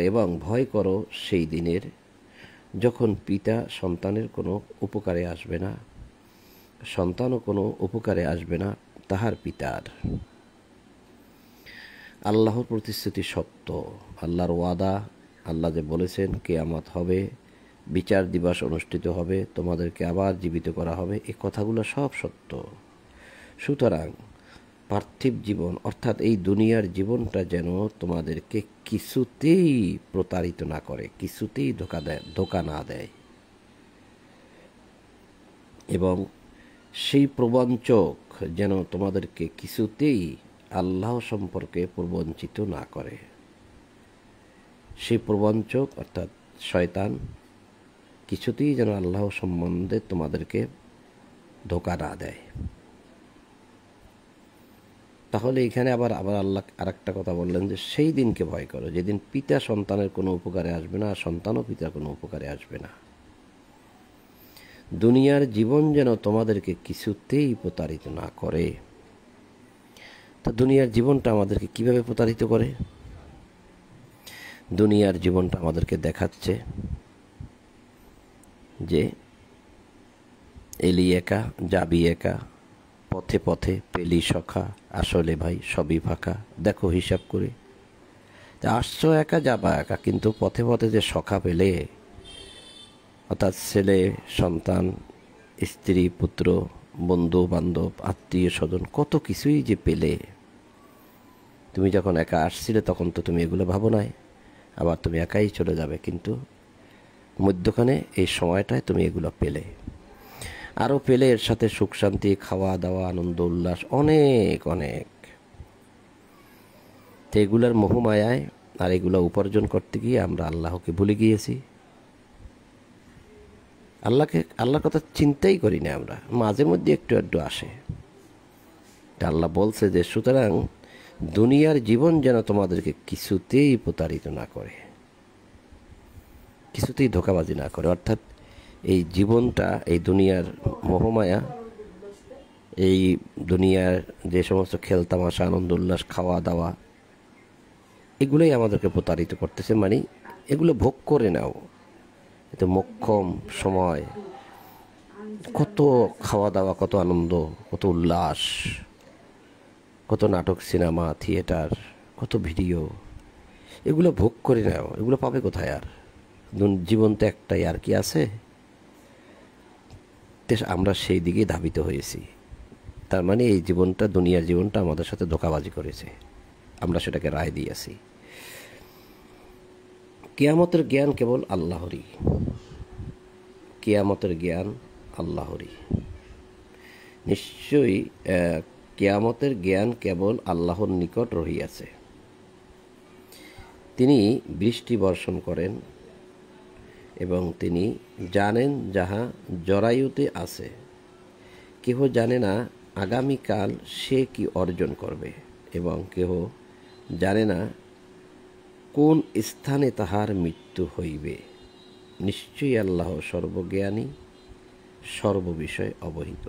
এবং ভয় করো সেই দিনের যখন পিতা সন্তানের কোনো উপকারে আসবে না, সন্তানও কোনো উপকারে আসবে না তাহার পিতার। আল্লাহর প্রতিশ্রুতি সত্য, আল্লাহর ওয়াদা, আল্লাহ যে বলেছেন কিয়ামত হবে, বিচার দিবস অনুষ্ঠিত হবে, তোমাদেরকে আবার জীবিত করা হবে, এই কথাগুলো সব সত্য। সুতরাং পার্থিব জীবন অর্থাৎ এই দুনিয়ার জীবনটা যেন তোমাদেরকে কিছুতেই প্রতারিত না করে, কিছুতেই ধোঁকা না দেয়, এবং সেই প্রবঞ্চক যেন তোমাদেরকে কিছুতেই আল্লাহ সম্পর্কে প্রবঞ্চিত না করে। সেই প্রবঞ্চক অর্থাৎ শয়তান কিছুতেই যেন আল্লাহ সম্বন্ধে তোমাদেরকে ধোঁকা না দেয়। তাহলে এখানে আবার আল্লাহ আরেকটা কথা বললেন যে সেই দিনকে ভয় করো যেদিন পিতা সন্তানের কোনো উপকারে আসবে না, আর সন্তানও পিতার কোনো উপকারে আসবে না। দুনিয়ার জীবন যেন তোমাদেরকে কিছুতেই প্রতারিত না করে। তো দুনিয়ার জীবনটা আমাদেরকে কিভাবে প্রতারিত করে? দুনিয়ার জীবনটা আমাদেরকে দেখাচ্ছে যে এলি একা যাবি একা, পথে পথে পেলি সখা, আসলে ভাই সবই ফাঁকা, দেখো হিসাব করে। তা আসছো একা যাবা একা, কিন্তু পথে পথে যে সখা পেলে, অর্থাৎ ছেলে সন্তান, স্ত্রী পুত্র, বন্ধু বান্ধব, আত্মীয় স্বজন, কত কিছুই যে পেলে। তুমি যখন একা আসছিলে তখন তো তুমি এগুলো ভাবো নাই, আবার তুমি একাই চলে যাবে, কিন্তু মধ্যখানে এই সময়টায় তুমি এগুলো পেলে, আরও পেলে এর সাথে সুখ শান্তি, খাওয়া দাওয়া, আনন্দ উল্লাস, অনেক অনেক। তো এগুলার মোহমায়ায় আর এগুলো উপার্জন করতে গিয়ে আমরা আল্লাহকে ভুলে গিয়েছি। আল্লাহর কথা চিন্তাই করি না আমরা, মাঝে মধ্যে একটু একটু আসে। আল্লাহ বলছে যে সুতরাং দুনিয়ার জীবন যেন তোমাদেরকে কিছুতেই প্রতারিত না করে, কিছুতেই ধোঁকাবাজি না করে। অর্থাৎ এই জীবনটা, এই দুনিয়ার মোহমায়া, এই দুনিয়ার যে সমস্ত খেলতামাশা, আনন্দ উল্লাস, খাওয়া দাওয়া, এগুলোই আমাদেরকে প্রতারিত করতেছে। মানে এগুলো ভোগ করে নাও, এতে মোক্ষম সময়, কত খাওয়া দাওয়া, কত আনন্দ, কত উল্লাস, কত নাটক, সিনেমা, থিয়েটার, কত ভিডিও, এগুলো ভোগ করে নাও। এগুলো পাবে কোথায়? আর জীবন তো একটাই, আর কি আছে? আমরা সেই দিকেই ধাবিত হয়েছি। তার মানে এই জীবনটা, দুনিয়ার জীবনটা আমাদের সাথে ধোঁকাবাজি করেছে, আমরা সেটাকে রায় দিয়েছি। কিয়ামতের জ্ঞান কেবল আল্লাহরই, কিয়ামতের জ্ঞান আল্লাহরই। নিশ্চয়ই কিয়ামতের জ্ঞান কেবল আল্লাহর নিকট রহিয়াছে। তিনি বৃষ্টি বর্ষণ করেন এবং তিনি জানেন যাহা জরায়ুতে আছে। কেহ জানে না আগামীকাল সে কি অর্জন করবে, এবং কেহ জানে না কোন স্থানে তাহার মৃত্যু হইবে। নিশ্চয়ই আল্লাহ সর্বজ্ঞানী, সর্ববিষয় অবহিত।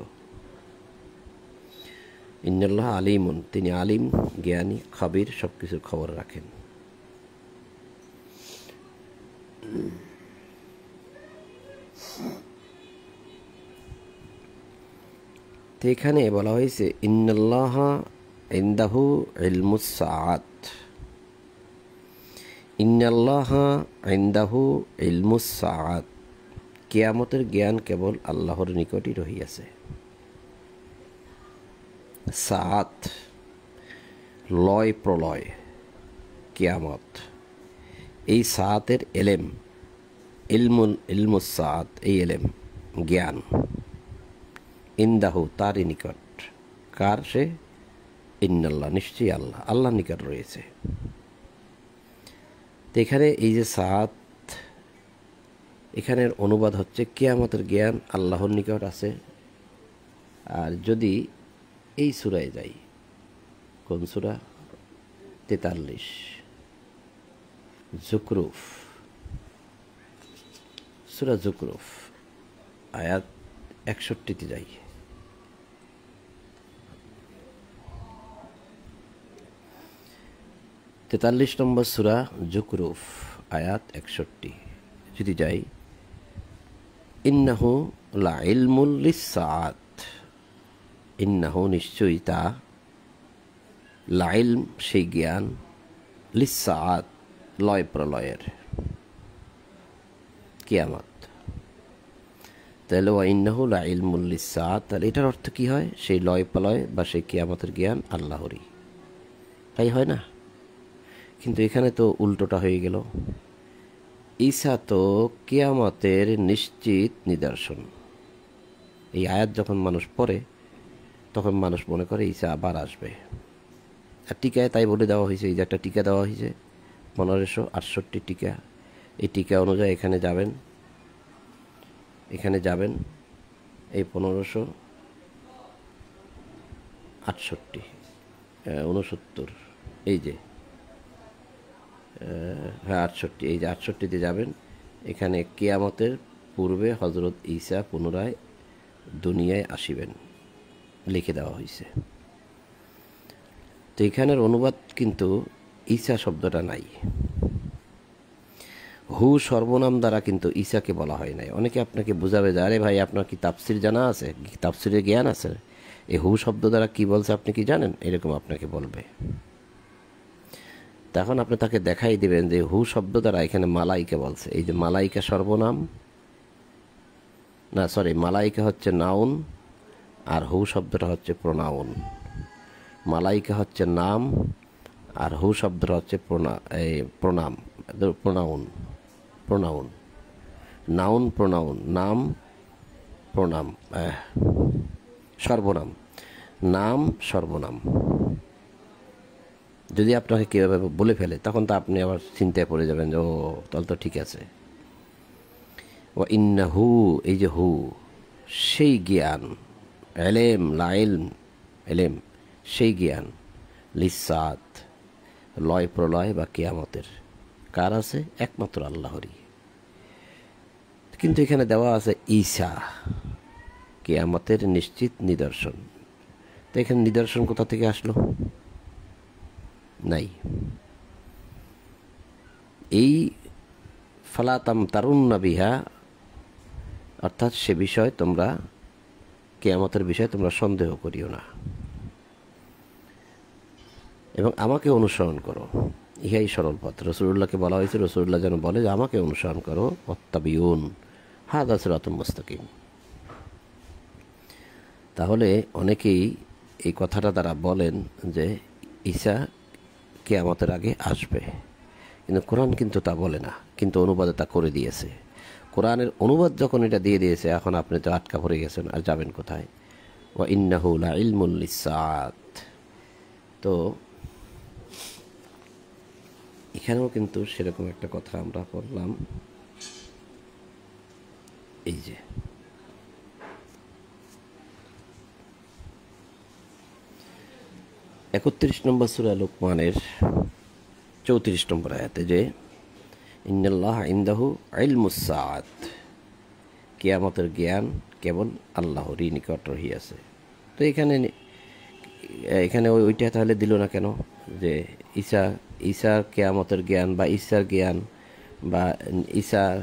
ইন্নাল্লাহ আলিমুন, তিনি আলিম, জ্ঞানী, খাবির, সব কিছুর খবর রাখেন। তো এখানে বলা হয়েছে ইন্নাল্লাহ ইনদাহু ইলমুস সাআত, ইন্নাল্লাহ ইনদাহু ইলমুস সাআত, কিয়ামতের জ্ঞান কেবল আল্লাহর নিকটই রহিয়াছে। সাআত, লয় প্রলয়, কিয়ামত, এই সাআতের এলেম, ইলমুস সাআত, এই এলেম জ্ঞান, ইনদাহু তারই নিকট। কার সে? ইন্নাল্লাহ, নিশ্চয়ই আল্লাহ, আল্লাহর নিকট রয়েছে। তো এখানে এই যে সাআত, এখানের অনুবাদ হচ্ছে কিয়ামতের জ্ঞান আল্লাহর নিকট আছে। আর যদি এই সূরায় যাই, কোন সূরা? 43 জুকরুফ, সূরা জুকরুফ আয়াত 61 যাই। তেতাল্লিশ নম্বর সূরা জুকরুফ আয়াত 61 যদি যাই, ইন্নাহু লা ইলমুল লিসসাআত, ইন্নাহু নিশ্চয়ই তা, লা ইলম সেই জ্ঞান, লিসসাআত লয় প্রলয়ের, কিয়ামত। তাহলে ওয়া ইন্নাহু লা ইলমুল লিসসাআত, তাহলে এটার অর্থ কি হয়? সেই লয় প্রলয় বা সেই কিয়ামতের জ্ঞান আল্লাহরই, তাই হয় না? কিন্তু এখানে তো উল্টোটা হয়ে গেল। ঈসা তো কিয়ামতের নিশ্চিত নিদর্শন। এই আয়াত যখন মানুষ পড়ে তখন মানুষ মনে করে ঈসা আবার আসবে। আর টিকায় তাই বলে দেওয়া হয়েছে, এই যে একটা টিকা দেওয়া হয়েছে 1568 টিকা, এই টিকা অনুযায়ী এখানে যাবেন এই 1568 69, এই যে হ্যাঁ 68, এই যে 68-তে যাবেন। এখানে কিয়ামতের পূর্বে হজরত ঈসা পুনরায় দুনিয়ায় আসিবেন লিখে দেওয়া হয়েছে। তো এখানের অনুবাদ কিন্তু ঈসা শব্দটা নাই। হু সর্বনাম দ্বারা কিন্তু ঈসাকে বলা হয় নাই। অনেকে আপনাকে বোঝাবে যে আরে ভাই আপনার কি তাফসির জানা আছে, তাফসিরের জ্ঞান আছে, এই হু শব্দ দ্বারা কি বলছে আপনি কি জানেন, এরকম আপনাকে বলবে। তখন আপনি তাকে দেখাই দিবেন যে হু শব্দ দ্বারা এখানে মালাইকা বলছে। এই যে মালাইকা সর্বনাম, না সরি, মালাইকা হচ্ছে নাউন আর হু শব্দটা হচ্ছে প্রোনাউন। মালাইকা হচ্ছে নাম আর হু শব্দটা হচ্ছে প্রোনাউন। প্রোনাউন, নাউন প্রোনাউন, নাম প্রোনাম, সর্বনাম, নাম সর্বনাম। যদি আপনাকে কেউ বলে ফেলে তখন তো আপনি আবার চিন্তায় পড়ে যাবেন যে ও তাহলে তো ঠিক আছে। ও ইন্নাহু, এই যে হু সেই জ্ঞান, এলেম লাইলম, এলেম সেই জ্ঞান, লিসাত লয় প্রলয় বা কিয়ামতের কার আছে, একমাত্র আল্লাহরই। কিন্তু এখানে দেওয়া আছে ঈসা, কিয়ামতের নিশ্চিত নিদর্শন। তো এখানে নিদর্শন কোথা থেকে আসলো? নাই। এই ফালাতাম তারুন্না বিহা, অর্থাৎ সে বিষয় তোমরা, কিয়ামতের বিষয়ে তোমরা সন্দেহ করিও না এবং আমাকে অনুসরণ করো, ইহাই সরল পথ। রসুলুল্লাহকে বলা হয়েছে রসুলুল্লাহ যেন বলে যে আমাকে অনুসরণ করো, ওয়াত্তাবিউন হাযা সিরাতুম মুস্তাকিম। তাহলে অনেকেই এই কথাটা দ্বারা বলেন যে ঈসা কিয়ামতের আগে আসবে, কিন্তু কোরআন কিন্তু তা বলে না, কিন্তু অনুবাদে তা করে দিয়েছে। কোরআনের অনুবাদ যখন এটা দিয়ে দিয়েছে, এখন আপনি তো আটকা পড়ে গেছেন, আর যাবেন কোথায়? ওয়া ইন্নাহু লাইলমুল লিসসাআত। তো এখানেও কিন্তু সেরকম একটা কথা আমরা পড়লাম, এই যে ৩১ নম্বর সূরা লুকমানের ৩৪ নম্বর আয়াতে যে ইন্নাল্লাহা ইনদাহু ইলমুস সাআত, কিয়ামতের জ্ঞান কেবল আল্লাহরই নিকট রহিয়াছে। তো এখানে ওইটা তাহলে দিল না কেন যে ঈসার কিয়ামতের জ্ঞান বা ঈসার জ্ঞান বা ঈসার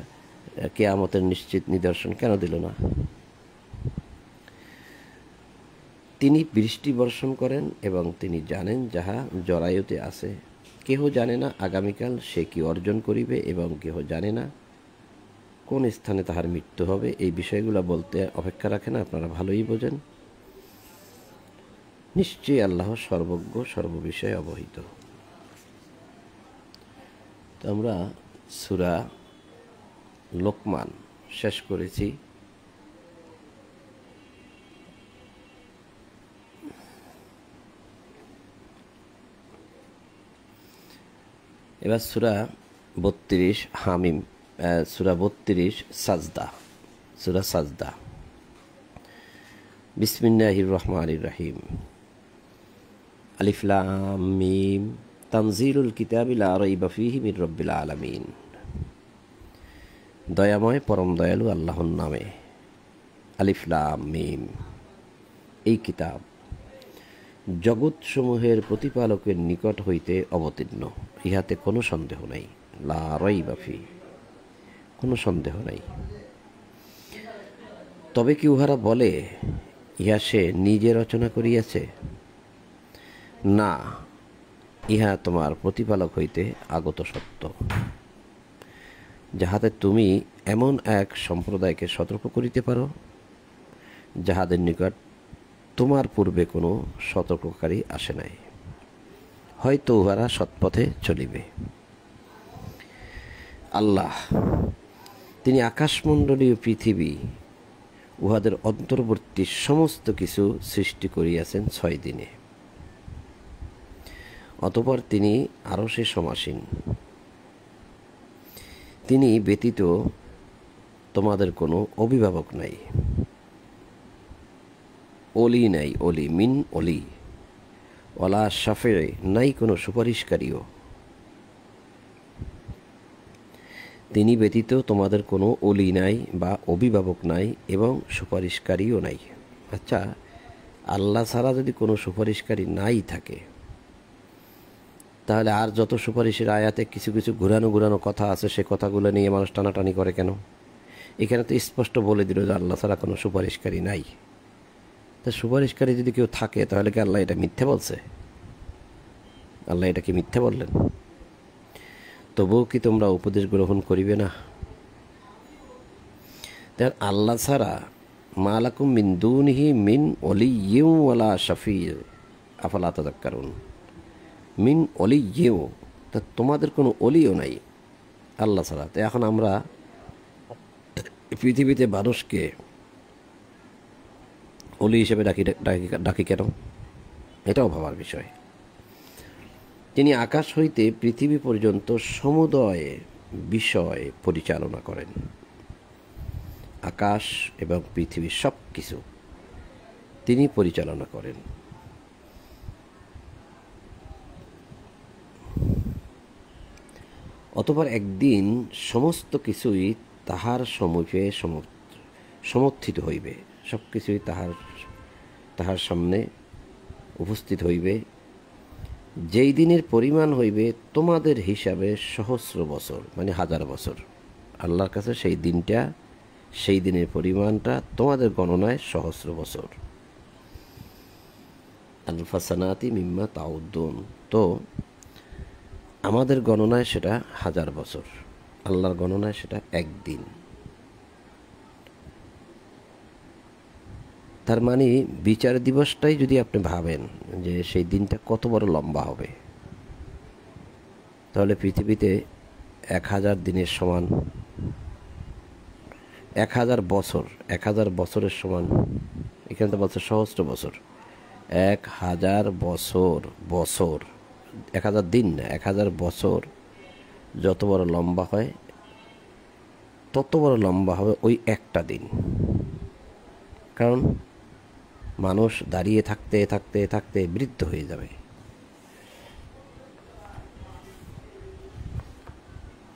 কিয়ামতের নিশ্চিত নিদর্শন কেন দিল না? তিনি বৃষ্টি বর্ষণ করেন এবং তিনি জানেন যাহা জরায়ুতে আছে। কেহ জানে না আগামীকাল সে কি অর্জন করিবে এবং কেহ জানে না কোন স্থানে তাহার মৃত্যু হবে। এই বিষয়গুলো বলতে অপেক্ষা রাখে না, আপনারা ভালোই বোঝেন। নিশ্চয়ই আল্লাহ সর্বজ্ঞ, সর্ববিষয়ে অবহিত। তো আমরা সূরা লোকমান শেষ করেছি। এবার সূরা ৩২ হামিম, সূরা ৩২ সাজদা, সূরা সাজদা। বিসমিল্লাহির রহমানির রহিম। আলিফ লাম মিম তানজিলুল কিতাবি লা রাইবা ফীহি মির রাব্বিল আলামিন। দয়াময় পরম দয়ালু আল্লাহর নামে। আলিফ লাম মিম, এই কিতাব জগৎসমূহের প্রতিপালকের নিকট হইতে অবতীর্ণ, ইহাতে কোনো সন্দেহ নাই। লা রাইবা ফীহি, কোনো সন্দেহ নাই। তবে কি উহারা বলে ইহা সে নিজে রচনা করিয়াছে? না, ইহা তোমার প্রতিপালক হইতে আগত সত্য, যাহাতে তুমি এমন এক সম্প্রদায়কে সতর্ক করিতে পারো যাহাদের নিকট তোমার পূর্বে কোনো সতর্ককারী আসে নাই, হয়তো উহারা সৎপথে চলিবে। আল্লাহ তিনি আকাশমণ্ডলীয় পৃথিবী উহাদের অন্তর্বর্তী সমস্ত কিছু সৃষ্টি করিয়াছেন ৬ দিনে। অতঃপর তিনি আরশে সমাসীন। তিনি ব্যতীত তোমাদের কোনো অভিভাবক নাই, অলি নাই, অলি মিন অলি, ওয়ালা শাফে নাই কোনো সুপারিশকারীও। তিনি ব্যতীত তোমাদের কোনো অলি নাই বা অভিভাবক নাই এবং সুপারিশকারীও নাই। আচ্ছা, আল্লাহ ছাড়া যদি কোনো সুপারিশকারী নাই থাকে তাহলে আর যত সুপারিশের আয়াতে কিছু কিছু ঘুরানো ঘুরানো কথা আছে, সে কথাগুলো নিয়ে মানুষ টানাটানি করে কেন? এখানে তো স্পষ্ট বলে দিল যে আল্লাহ ছাড়া কোনো সুপারিশকারী নাই। তা সুপারিশকারী যদি কেউ থাকে তাহলে কি আল্লাহ এটা মিথ্যে বলছে? আল্লাহ এটা কি মিথ্যে বললেন? তবুও কি তোমরা উপদেশ গ্রহণ করিবে না? তার আল্লাহ ছাড়া মা লাকুম মিন দুনিহি মিন ওলিয়্যিন ওয়ালা শাফিয়্যিন আফালা তাযাক্কারুন। মিন ওলিয়্যিন, তা তোমাদের কোনো অলিও নাই আল্লাহ ছাড়া। তো এখন আমরা পৃথিবীতে মানুষকে অলি হিসেবে ডাকি কেন? এটাও ভাবার বিষয়। তিনি আকাশ হইতে পৃথিবী পর্যন্ত সমুদয় বিষয় পরিচালনা করেন। আকাশ এবং পৃথিবীর সব কিছু তিনি পরিচালনা করেন। অতঃপর একদিন সমস্ত কিছুই তাহার সমীপে সমর্থিত হইবে, সব কিছুই তাহার সামনে উপস্থিত হইবে। যেই দিনের পরিমাণ হইবে তোমাদের হিসাবে সহস্র বছর, মানে 1000 বছর। আল্লাহর কাছে সেই দিনের পরিমাণটা তোমাদের গণনায় সহস্র বছর। আলফাসানাতি মিম্মা তাউদ্দুন, তো আমাদের গণনায় সেটা 1000 বছর, আল্লাহর গণনায় সেটা একদিন। তার মানে বিচার দিবসটাই যদি আপনি ভাবেন যে সেই দিনটা কত বড় লম্বা হবে, তাহলে পৃথিবীতে 1000 দিনের সমান 1000 বছর, 1000 বছরের সমান। এখানে তো বলছে সহস্র বছর। 1000 বছর, 1000 দিন না, 1000 বছর যত বড় লম্বা হয় তত বড় লম্বা হবে ওই একটা দিন। কারণ মানুষ দাঁড়িয়ে থাকতে থাকতে থাকতে বৃদ্ধ হয়ে যাবে।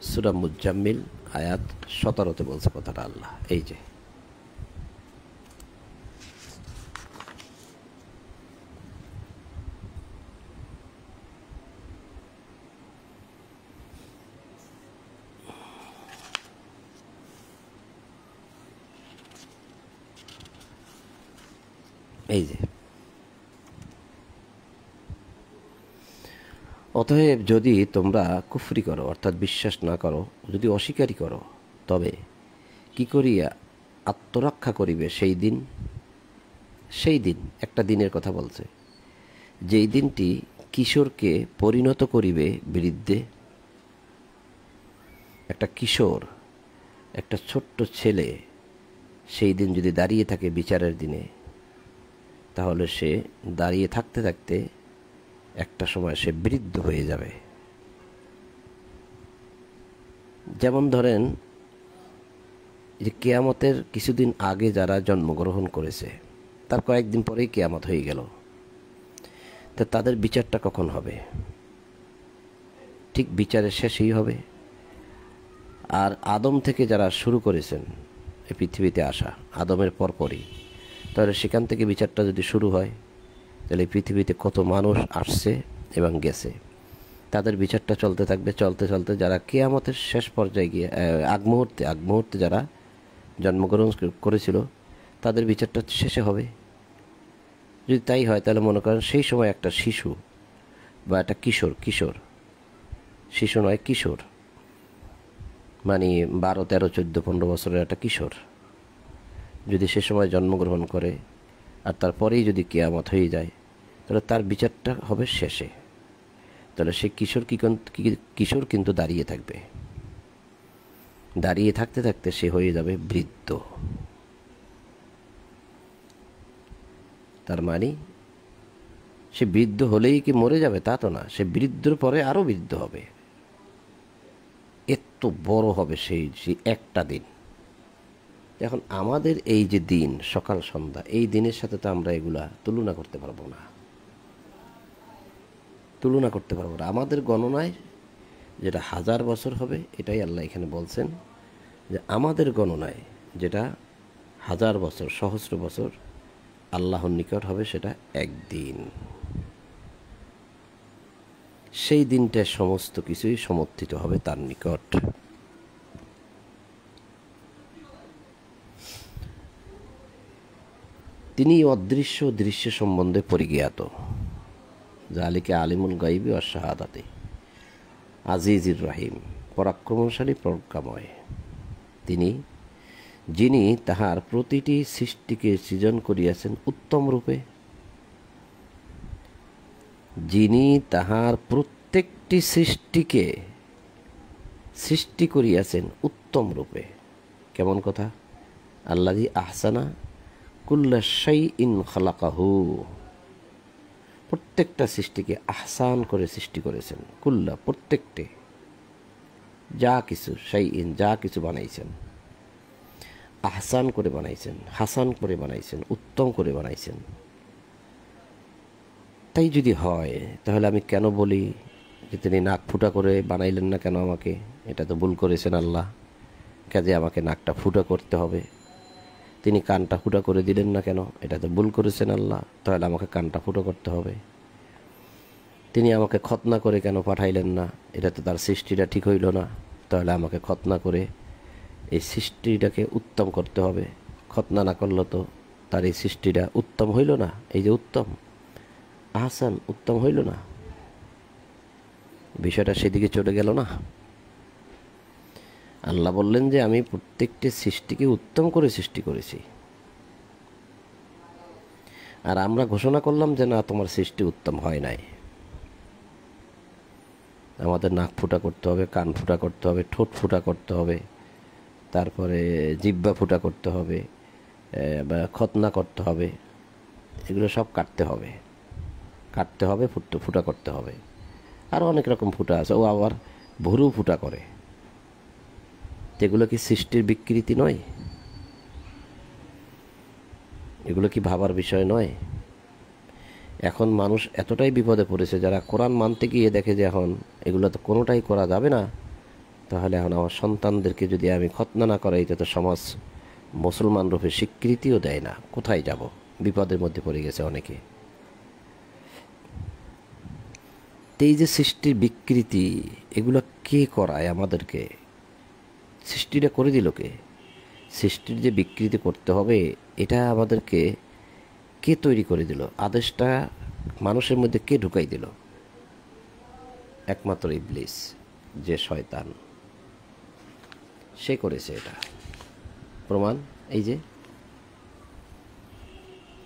সূরা মুজাম্মিল আয়াত 17-তে বলছে কথাটা আল্লাহ। এই যে অতএব যদি তোমরা কুফরি করো, অর্থাৎ বিশ্বাস না করো, যদি অস্বীকারী করো, তবে কি করিয়া আত্মরক্ষা করিবে সেই দিন? সেই দিন একটা দিনের কথা বলছে, যেই দিনটি কিশোরকে পরিণত করিবে বৃদ্ধে। একটা কিশোর, একটা ছোট্ট ছেলে সেই দিন যদি দাঁড়িয়ে থাকে বিচারের দিনে, তাহলে সে দাঁড়িয়ে থাকতে থাকতে একটা সময় সে বৃদ্ধ হয়ে যাবে। যেমন ধরেন যে কিয়ামতের কিছুদিন আগে যারা জন্মগ্রহণ করেছে তার কয়েকদিন পরেই কিয়ামত হয়ে গেল, তা তাদের বিচারটা কখন হবে? ঠিক বিচারের শেষেই হবে। আর আদম থেকে যারা শুরু করেছেন এই পৃথিবীতে আসা, আদমের পরপরই, তাহলে সেখান থেকে বিচারটা যদি শুরু হয়, তাহলে পৃথিবীতে কত মানুষ আসছে এবং গেছে, তাদের বিচারটা চলতে থাকবে। চলতে চলতে যারা কিয়ামতের শেষ পর্যায়ে গিয়ে আগ মুহূর্তে যারা জন্মগ্রহণ করেছিল তাদের বিচারটা শেষে হবে। যদি তাই হয় তাহলে মনে করেন সেই সময় একটা শিশু বা একটা কিশোর, শিশু নয় কিশোর, মানে 12, 13, 14, 15 বছরের একটা কিশোর যদি সে সময় জন্মগ্রহণ করে আর তারপরেই যদি কিয়ামত হয়ে যায়, তাহলে তার বিচারটা হবে শেষে। তাহলে সে কিশোর কিন্তু দাঁড়িয়ে থাকবে, দাঁড়িয়ে থাকতে থাকতে সে হয়ে যাবে বৃদ্ধ। তার মানে সে বৃদ্ধ হলেই কি মরে যাবে তা তো না, সে বৃদ্ধর পরে আরো বৃদ্ধ হবে। এত বড় হবে সেই একটা দিন। এখন আমাদের এই যে দিন, সকাল সন্ধ্যা, এই দিনের সাথে তো আমরা এগুলা তুলনা করতে পারবো না। আমাদের গণনায় যেটা 1000 বছর হবে, এটাই আল্লাহ এখানে বলছেন যে আমাদের গণনায় যেটা 1000 বছর, সহস্র বছর, আল্লাহর নিকট হবে সেটা একদিন। সেই দিনটায় সমস্ত কিছুই সমর্থিত হবে তার নিকট। তিনি অদৃশ্য ও দৃশ্য সম্বন্ধে পরিজ্ঞাত। জালিকা আলিমুল গাইবি ওয়াশ শাহাদাতি, আজিজির রহিম, পরাক্রমশালী প্রজ্ঞাময়। তিনি যিনি তাহার প্রতিটি সৃষ্টিকে সৃজন করিয়াছেন উত্তম রূপে, যিনি তাহার প্রত্যেকটি সৃষ্টিকে সৃষ্টি করিয়াছেন উত্তম রূপে। কেমন কথা? আল্লাযী আহসানা কুল্লা শাইইন খালাকাহু, প্রত্যেকটা সৃষ্টিকে আহসান করে সৃষ্টি করেছেন। কুল্লা, প্রত্যেকটি, যা কিছু, শাইইন, যা কিছু বানাইছেন, আহসান করে বানাইছেন, হাসান করে বানাইছেন, উত্তম করে বানাইছেন। তাই যদি হয় তাহলে আমি কেন বলি যে তিনি নাক ফুটা করে বানাইলেন না কেন আমাকে? এটা তো ভুল করেছেন আল্লাহ, কাজে আমাকে নাকটা ফুটা করতে হবে। তিনি কানটা ফুটা করে দিলেন না কেন? এটা তো ভুল করেছেন আল্লাহ, তাহলে আমাকে কানটা ফুটো করতে হবে। তিনি আমাকে খতনা করে কেন পাঠাইলেন না? এটা তো তার সৃষ্টিটা ঠিক হইল না, তাহলে আমাকে খতনা করে এই সৃষ্টিটাকে উত্তম করতে হবে। খতনা না করলে তো তার এই সৃষ্টিটা উত্তম হইল না। এই যে উত্তম, আহসান, উত্তম হইল না, বিষয়টা সেদিকে চলে গেল না। আল্লাহ বললেন যে আমি প্রত্যেকটি সৃষ্টিকে উত্তম করে সৃষ্টি করেছি, আর আমরা ঘোষণা করলাম যে না, তোমার সৃষ্টি উত্তম হয় নাই। আমাদের নাক ফুটা করতে হবে, কান ফুটা করতে হবে, ঠোঁট ফুটা করতে হবে, তারপরে জিহ্বা ফুটা করতে হবে, খতনা করতে হবে, এগুলো সব কাটতে হবে, ফুটা করতে হবে। আরও অনেক রকম ফুটা আছে। ও আবার ভুরু ফুটা করে, এগুলো কি সৃষ্টির বিকৃতি নয়? এগুলো কি ভাবার বিষয় নয়? এখন মানুষ এতটাই বিপদে পড়েছে, যারা কোরআন মানতে গিয়ে দেখে যে এখন এগুলো তো কোনোটাই করা যাবে না, তাহলে এখন আমার সন্তানদেরকে যদি আমি খতনা না করাই তো সমাজ মুসলমান রূপে স্বীকৃতিও দেয় না। কোথায় যাব? বিপদের মধ্যে পড়ে গেছে অনেকে। এই যে সৃষ্টির বিকৃতি, এগুলো কে করায় আমাদেরকে? সৃষ্টিটা করে দিল কে? সৃষ্টির যে বিকৃতি করতে হবে, এটা আমাদেরকে কে তৈরি করে দিল? আদেশটা মানুষের মধ্যে কে ঢুকাই দিল? একমাত্র ইবলিস, যে শয়তান, সে করেছে এটা। প্রমাণ এই যে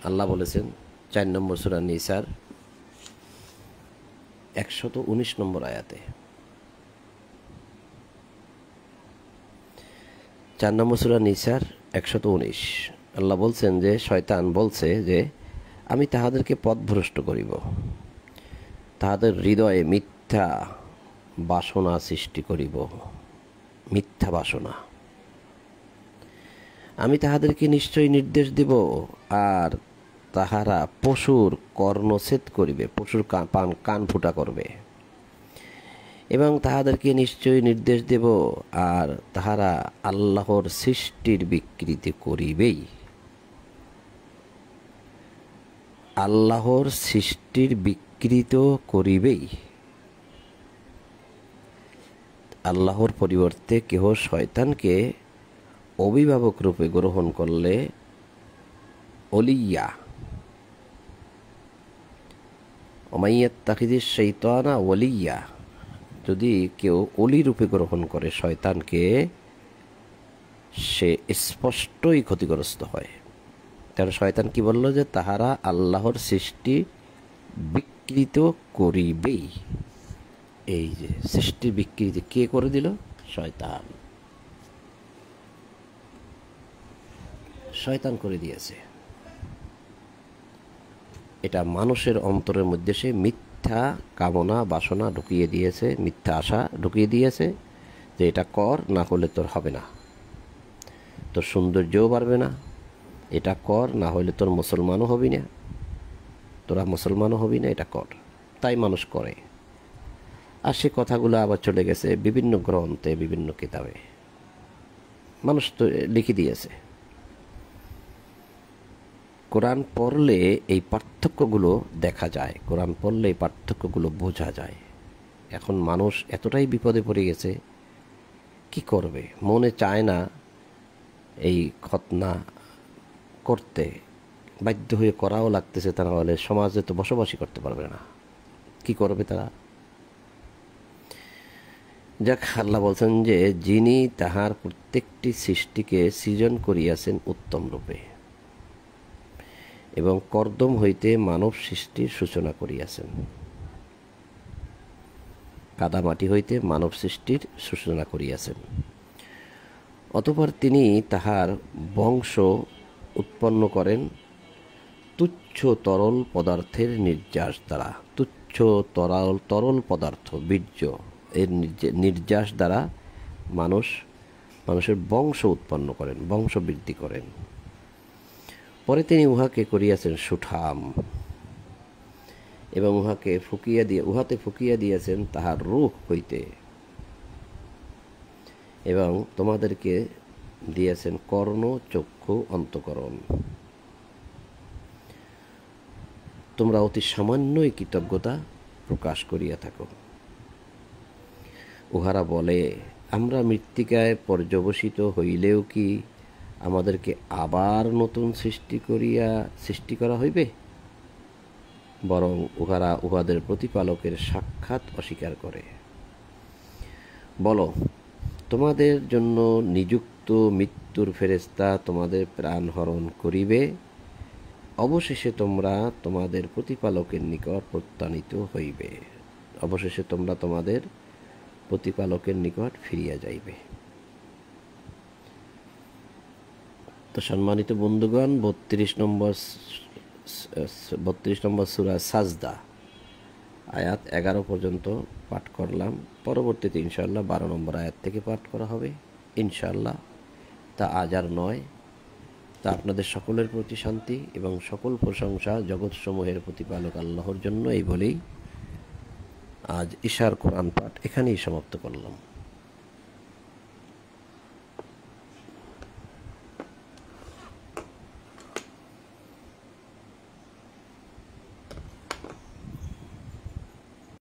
আল্লাহ বলেছেন 4 নম্বর সূরা নিসার 119 নম্বর আয়াতে, 4 নম্বর সূরা নিসার 119, আল্লাহ বলছেন যে শয়তান বলছে যে আমি তাহাদেরকে পথভ্রষ্ট করিব, তাহাদের হৃদয়ে মিথ্যা বাসনা সৃষ্টি করিব, মিথ্যা বাসনা। আমি তাহাদেরকে নিশ্চয়ই নির্দেশ দিব, আর তাহারা পশুর কর্ণচ্ছেদ করিবে, পশুর কান ফুটা করবে। এবং তাহাদেরকে নিশ্চয়ই নির্দেশ দেব, আর তাহারা আল্লাহর সৃষ্টির বিকৃতি করিবেই। আল্লাহর সৃষ্টির বিকৃত করিবেই। আল্লাহর পরিবর্তে কেহ শয়তানকে অভিভাবক রূপে গ্রহণ করলে ওলিয়া, ওমাইয়াত্তাখিযিশ শাইতানা ওলিয়া, যদি কেউ অলি রূপে গ্রহণ করে শয়তানকে, সে স্পষ্টই ক্ষতিগ্রস্ত হয়। কারণ শয়তান কি বলল? যে তাহারা আল্লাহর সৃষ্টি বিকৃত করিবেই। এই যে সৃষ্টি বিকৃতি কে করে দিল? শয়তান। শয়তান করে দিয়েছে। এটা মানুষের অন্তরের মধ্যে সে মিথ্যা কামনা বাসনা ঢুকিয়ে দিয়েছে, মিথ্যা আশা ঢুকিয়ে দিয়েছে যে এটা কর, না করলে তোর হবে না, তোর সৌন্দর্যও বাড়বে না, এটা কর, না হলে তোর মুসলমানও হবি না, তোরা মুসলমানও হবি না, এটা কর। তাই মানুষ করে। আর সে কথাগুলো আবার চলে গেছে বিভিন্ন গ্রন্থে, বিভিন্ন কিতাবে, মানুষ তো লিখে দিয়েছে। কোরআন পড়লে এই পার্থক্যগুলো দেখা যায়, কোরআন পড়লে এই পার্থক্যগুলো বোঝা যায়। এখন মানুষ এতটাই বিপদে পড়ে গেছে, কি করবে? মনে চায় না এই খতনা করতে, বাধ্য হয়ে করাও লাগতেছে, তা নাহলে সমাজে তো বসবাসই করতে পারবে না। কি করবে তারা? যাক, আল্লাহ বলছেন যে যিনি তাহার প্রত্যেকটি সৃষ্টিকে সৃজন করিয়াছেন উত্তম রূপে এবং কর্দম হইতে মানব সৃষ্টির সূচনা করিয়াছেন। কাদামাটি হইতে মানব সৃষ্টির সূচনা করিয়াছেন। অতঃপর তিনি তাহার বংশ উৎপন্ন করেন তুচ্ছ তরল পদার্থের নির্যাস দ্বারা। তুচ্ছ তরল পদার্থ বীর্য এর নির্যাস দ্বারা মানুষের বংশ উৎপন্ন করেন, বংশ বৃদ্ধি করেন। পরে তিনি উহাকে করিয়াছেন সুঠাম এবং উহাতে ফুকিয়া দিয়েছেন তাহার রূহ হইতে, এবং তোমাদেরকে দিয়েছেন কর্ণ, চক্ষু, অন্তঃকরণ। তোমরা অতি সামান্যই কৃতজ্ঞতা প্রকাশ করিয়া থাকো। উহারা বলে, আমরা মৃত্তিকায় পর্যবসিত হইলেও কি আমাদেরকে আবার নতুন সৃষ্টি করা হইবে? বরং উহারা উহাদের প্রতিপালকের সাক্ষাৎ অস্বীকার করে। বলো, তোমাদের জন্য নিযুক্ত মৃত্যুর ফেরেশতা তোমাদের প্রাণ হরণ করিবে, অবশেষে তোমরা তোমাদের প্রতিপালকের নিকট প্রত্যানীত হইবে। অবশেষে তোমরা তোমাদের প্রতিপালকের নিকট ফিরিয়া যাইবে। তো সম্মানিত বন্ধুগণ, 32 নম্বর সূরা সাজদা আয়াত 11 পর্যন্ত পাঠ করলাম। পরবর্তীতে ইনশাআল্লাহ 12 নম্বর আয়াত থেকে পাঠ করা হবে ইনশাআল্লাহ। তা আজ আর নয়। তা আপনাদের সকলের প্রতি শান্তি এবং সকল প্রশংসা জগৎসমূহের প্রতিপালক আল্লাহর জন্য। এই বলেই আজ ঈশার কোরআন পাঠ এখানেই সমাপ্ত করলাম।